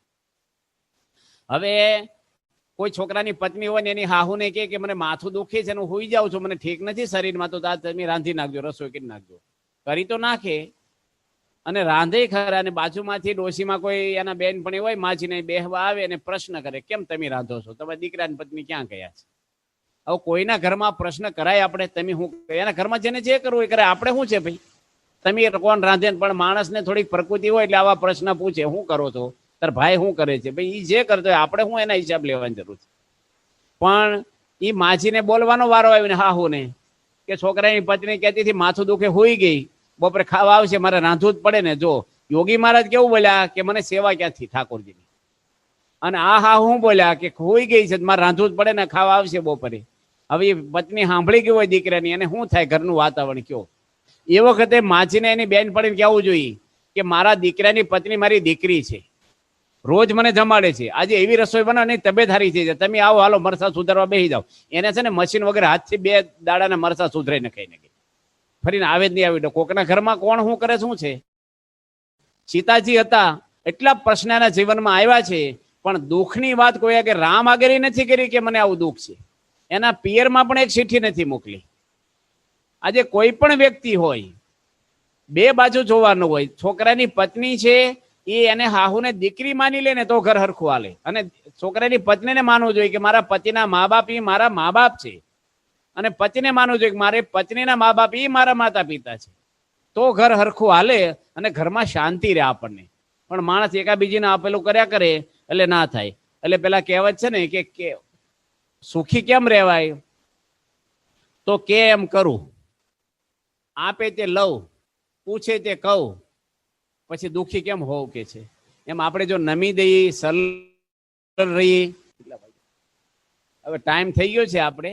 હવે કોઈ છોકરાની પત્ની હોય ને એની હાહુને કહે કે મને માથું દુખે છે, હું હોઈ જાઉં છું, મને ઠીક નથી શરીરમાં, તો તમે રાંધી નાખજો, રસોઈ કરી નાખજો. કરી તો નાખે અને રાંધે ખરા, અને બાજુમાંથી ડોશીમાં કોઈ એના બેનપણી હોય માજીને બેહવા આવે અને પ્રશ્ન કરે, કેમ તમે રાંધો છો, તમારા દીકરાની પત્ની ક્યાં ગયા છે? હવે કોઈના ઘરમાં પ્રશ્ન કરાય આપણે, તમે શું, એના ઘરમાં જેને જે કરવું એ કરે, આપણે શું છે ભાઈ, તમે કોણ રાંધે? પણ માણસને થોડીક પ્રકૃતિ હોય એટલે આવા પ્રશ્ન પૂછે, શું કરો છો, તાર ભાઈ શું કરે છે, ભાઈ એ જે કરતો હોય આપણે શું એના હિસાબ લેવાની જરૂર છે? પણ એ માજીને બોલવાનો વારો આવ્યો ને હાહુને કે છોકરાની પત્ની કહેતી હતી માથું દુખે હોઈ ગઈ, બપોરે ખાવા આવશે, મારે રાંધવું જ પડે ને. જો યોગી મહારાજ કેવું બોલ્યા કે મને સેવા ક્યાંથી ઠાકોરજીની, અને આ હાહુ શું બોલ્યા કે હોઈ ગઈ છે, મારે રાંધવું જ પડે ને, ખાવા આવશે બપોરે. હવે એ પત્ની સાંભળી ગઈ હોય દીકરાની, અને શું થાય ઘરનું વાતાવરણ કયો? એ વખતે માજીને એની બેન પડીને કહેવું જોઈએ કે મારા દીકરાની પત્ની મારી દીકરી છે, રોજ મને જમાડે છે, આજે એવી રસોઈ બનાવે તબિયત હારી છે, તમે આવો હાલો મરસા સુધારવા બેસી જાઓ. એને છે ને મશીન વગર હાથથી 2 દાડાના મરસા સુધરાઈને ખાઈને ગઈ, ફરીને આવે જ નહીં આવી. કોકના ઘરમાં કોણ શું કરે શું છે? સીતાજી હતા, એટલા પ્રશ્ન એના જીવનમાં આવ્યા છે, પણ દુઃખની વાત કોઈ કે રામ આગળ નથી કરી કે મને આવું દુઃખ છે. એના પિયરમાં પણ એક ચિઠ્ઠી નથી મોકલી. આજે કોઈ પણ વ્યક્તિ હોય, 2 બાજુ જોવાનું હોય. છોકરાની પત્ની છે એ એને હાહુને દીકરી માની લે ને તો ઘર હરખું હાલે, અને છોકરાની પત્નીને માનવું જોઈએ કે મારા પતિના મા બાપ એ મારા મા બાપ છે, અને પતિને માનવું જોઈએ કે મારે પત્નીના મા બાપ એ મારા માતા પિતા છે, તો ઘર હરખું હાલે અને ઘરમાં શાંતિ રહે આપણને. પણ માણસ એકાબીજીને આપેલું કર્યા કરે એટલે ના થાય. એટલે પેલા કહેવત છે ને કે સુખી કેમ રહેવાય, તો કે એમ કરું, આપે તે લવ, પૂછે તે કહું, પછી દુઃખી કેમ હોવ કે છે. એમ આપણે જો નમી દઈએ, સરળ રહીએ. હવે ટાઈમ થઈ ગયો છે, આપણે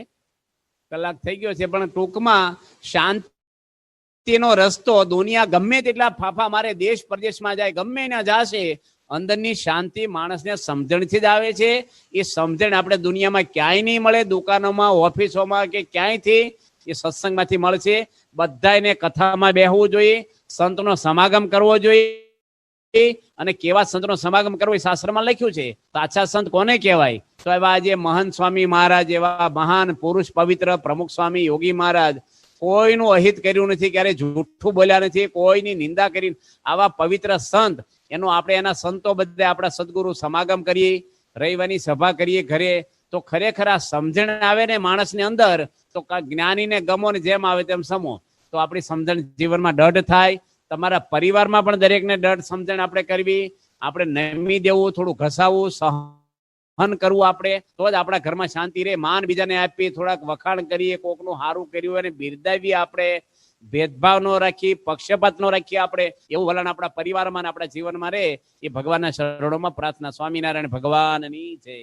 કલાક થઈ ગયો છે, પણ ટૂંકમાં શાંતિનો રસ્તો, દુનિયા ગમે તેટલા ફાફા મારે, દેશ પ્રદેશમાં જાય, ગમે ના જશે, અંદરની શાંતિ માણસને સમજણથી જ આવે છે. એ સમજણ આપણે દુનિયામાં ક્યાંય નહીં મળે, દુકાનોમાં, ઓફિસોમાં કે ક્યાંયથી, એ સત્સંગમાંથી મળશે. બધાને કથામાં બેહવું જોઈએ, સંતનો સમાગમ કરવો જોઈએ. અને કેવા સંતનો સમાગમ કરવો એ શાસ્ત્રમાં લખ્યું છે. સાચા સંત કોને કહેવાય? તો એવા આજે મહંત સ્વામી મહારાજ, એવા મહાન પુરુષ, પવિત્ર પ્રમુખ સ્વામી યોગી મહારાજ, કોઈનું અહિત કર્યું નથી, ક્યારે જૂઠું બોલ્યા નથી, કોઈની નિંદા કરી. આવા પવિત્ર સંત, એનું આપણે એના સંતો બધે આપણા સદગુરુ સમાગમ કરીએ, રવિવારની સભા કરીએ ઘરે, તો ખરેખર આ સમજણ આવે ને માણસની અંદર, તો જ્ઞાનીને ગમો ને જેમ આવે તેમ સમો, તો આપણી સમજણ જીવનમાં દઢ થાય. તમારા પરિવારમાં પણ દરેકને દઢ સમજણ આપણે કરવી, આપણે નમી દેવું, થોડું ઘસાવવું, સહન કરવું આપણે, તો જ આપણા ઘરમાં શાંતિ રહે. માન બીજાને આપીએ, થોડાક વખાણ કરીએ, કોકનું સારું કર્યું અને બિરદાવીએ આપણે, ભેદભાવ ન રાખી, પક્ષપાત ન રાખીએ આપણે, એવું વલણ આપણા પરિવારમાં અને આપણા જીવનમાં રહે. એ ભગવાનના શરણોમાં પ્રાર્થના. સ્વામિનારાયણ ભગવાનની જય.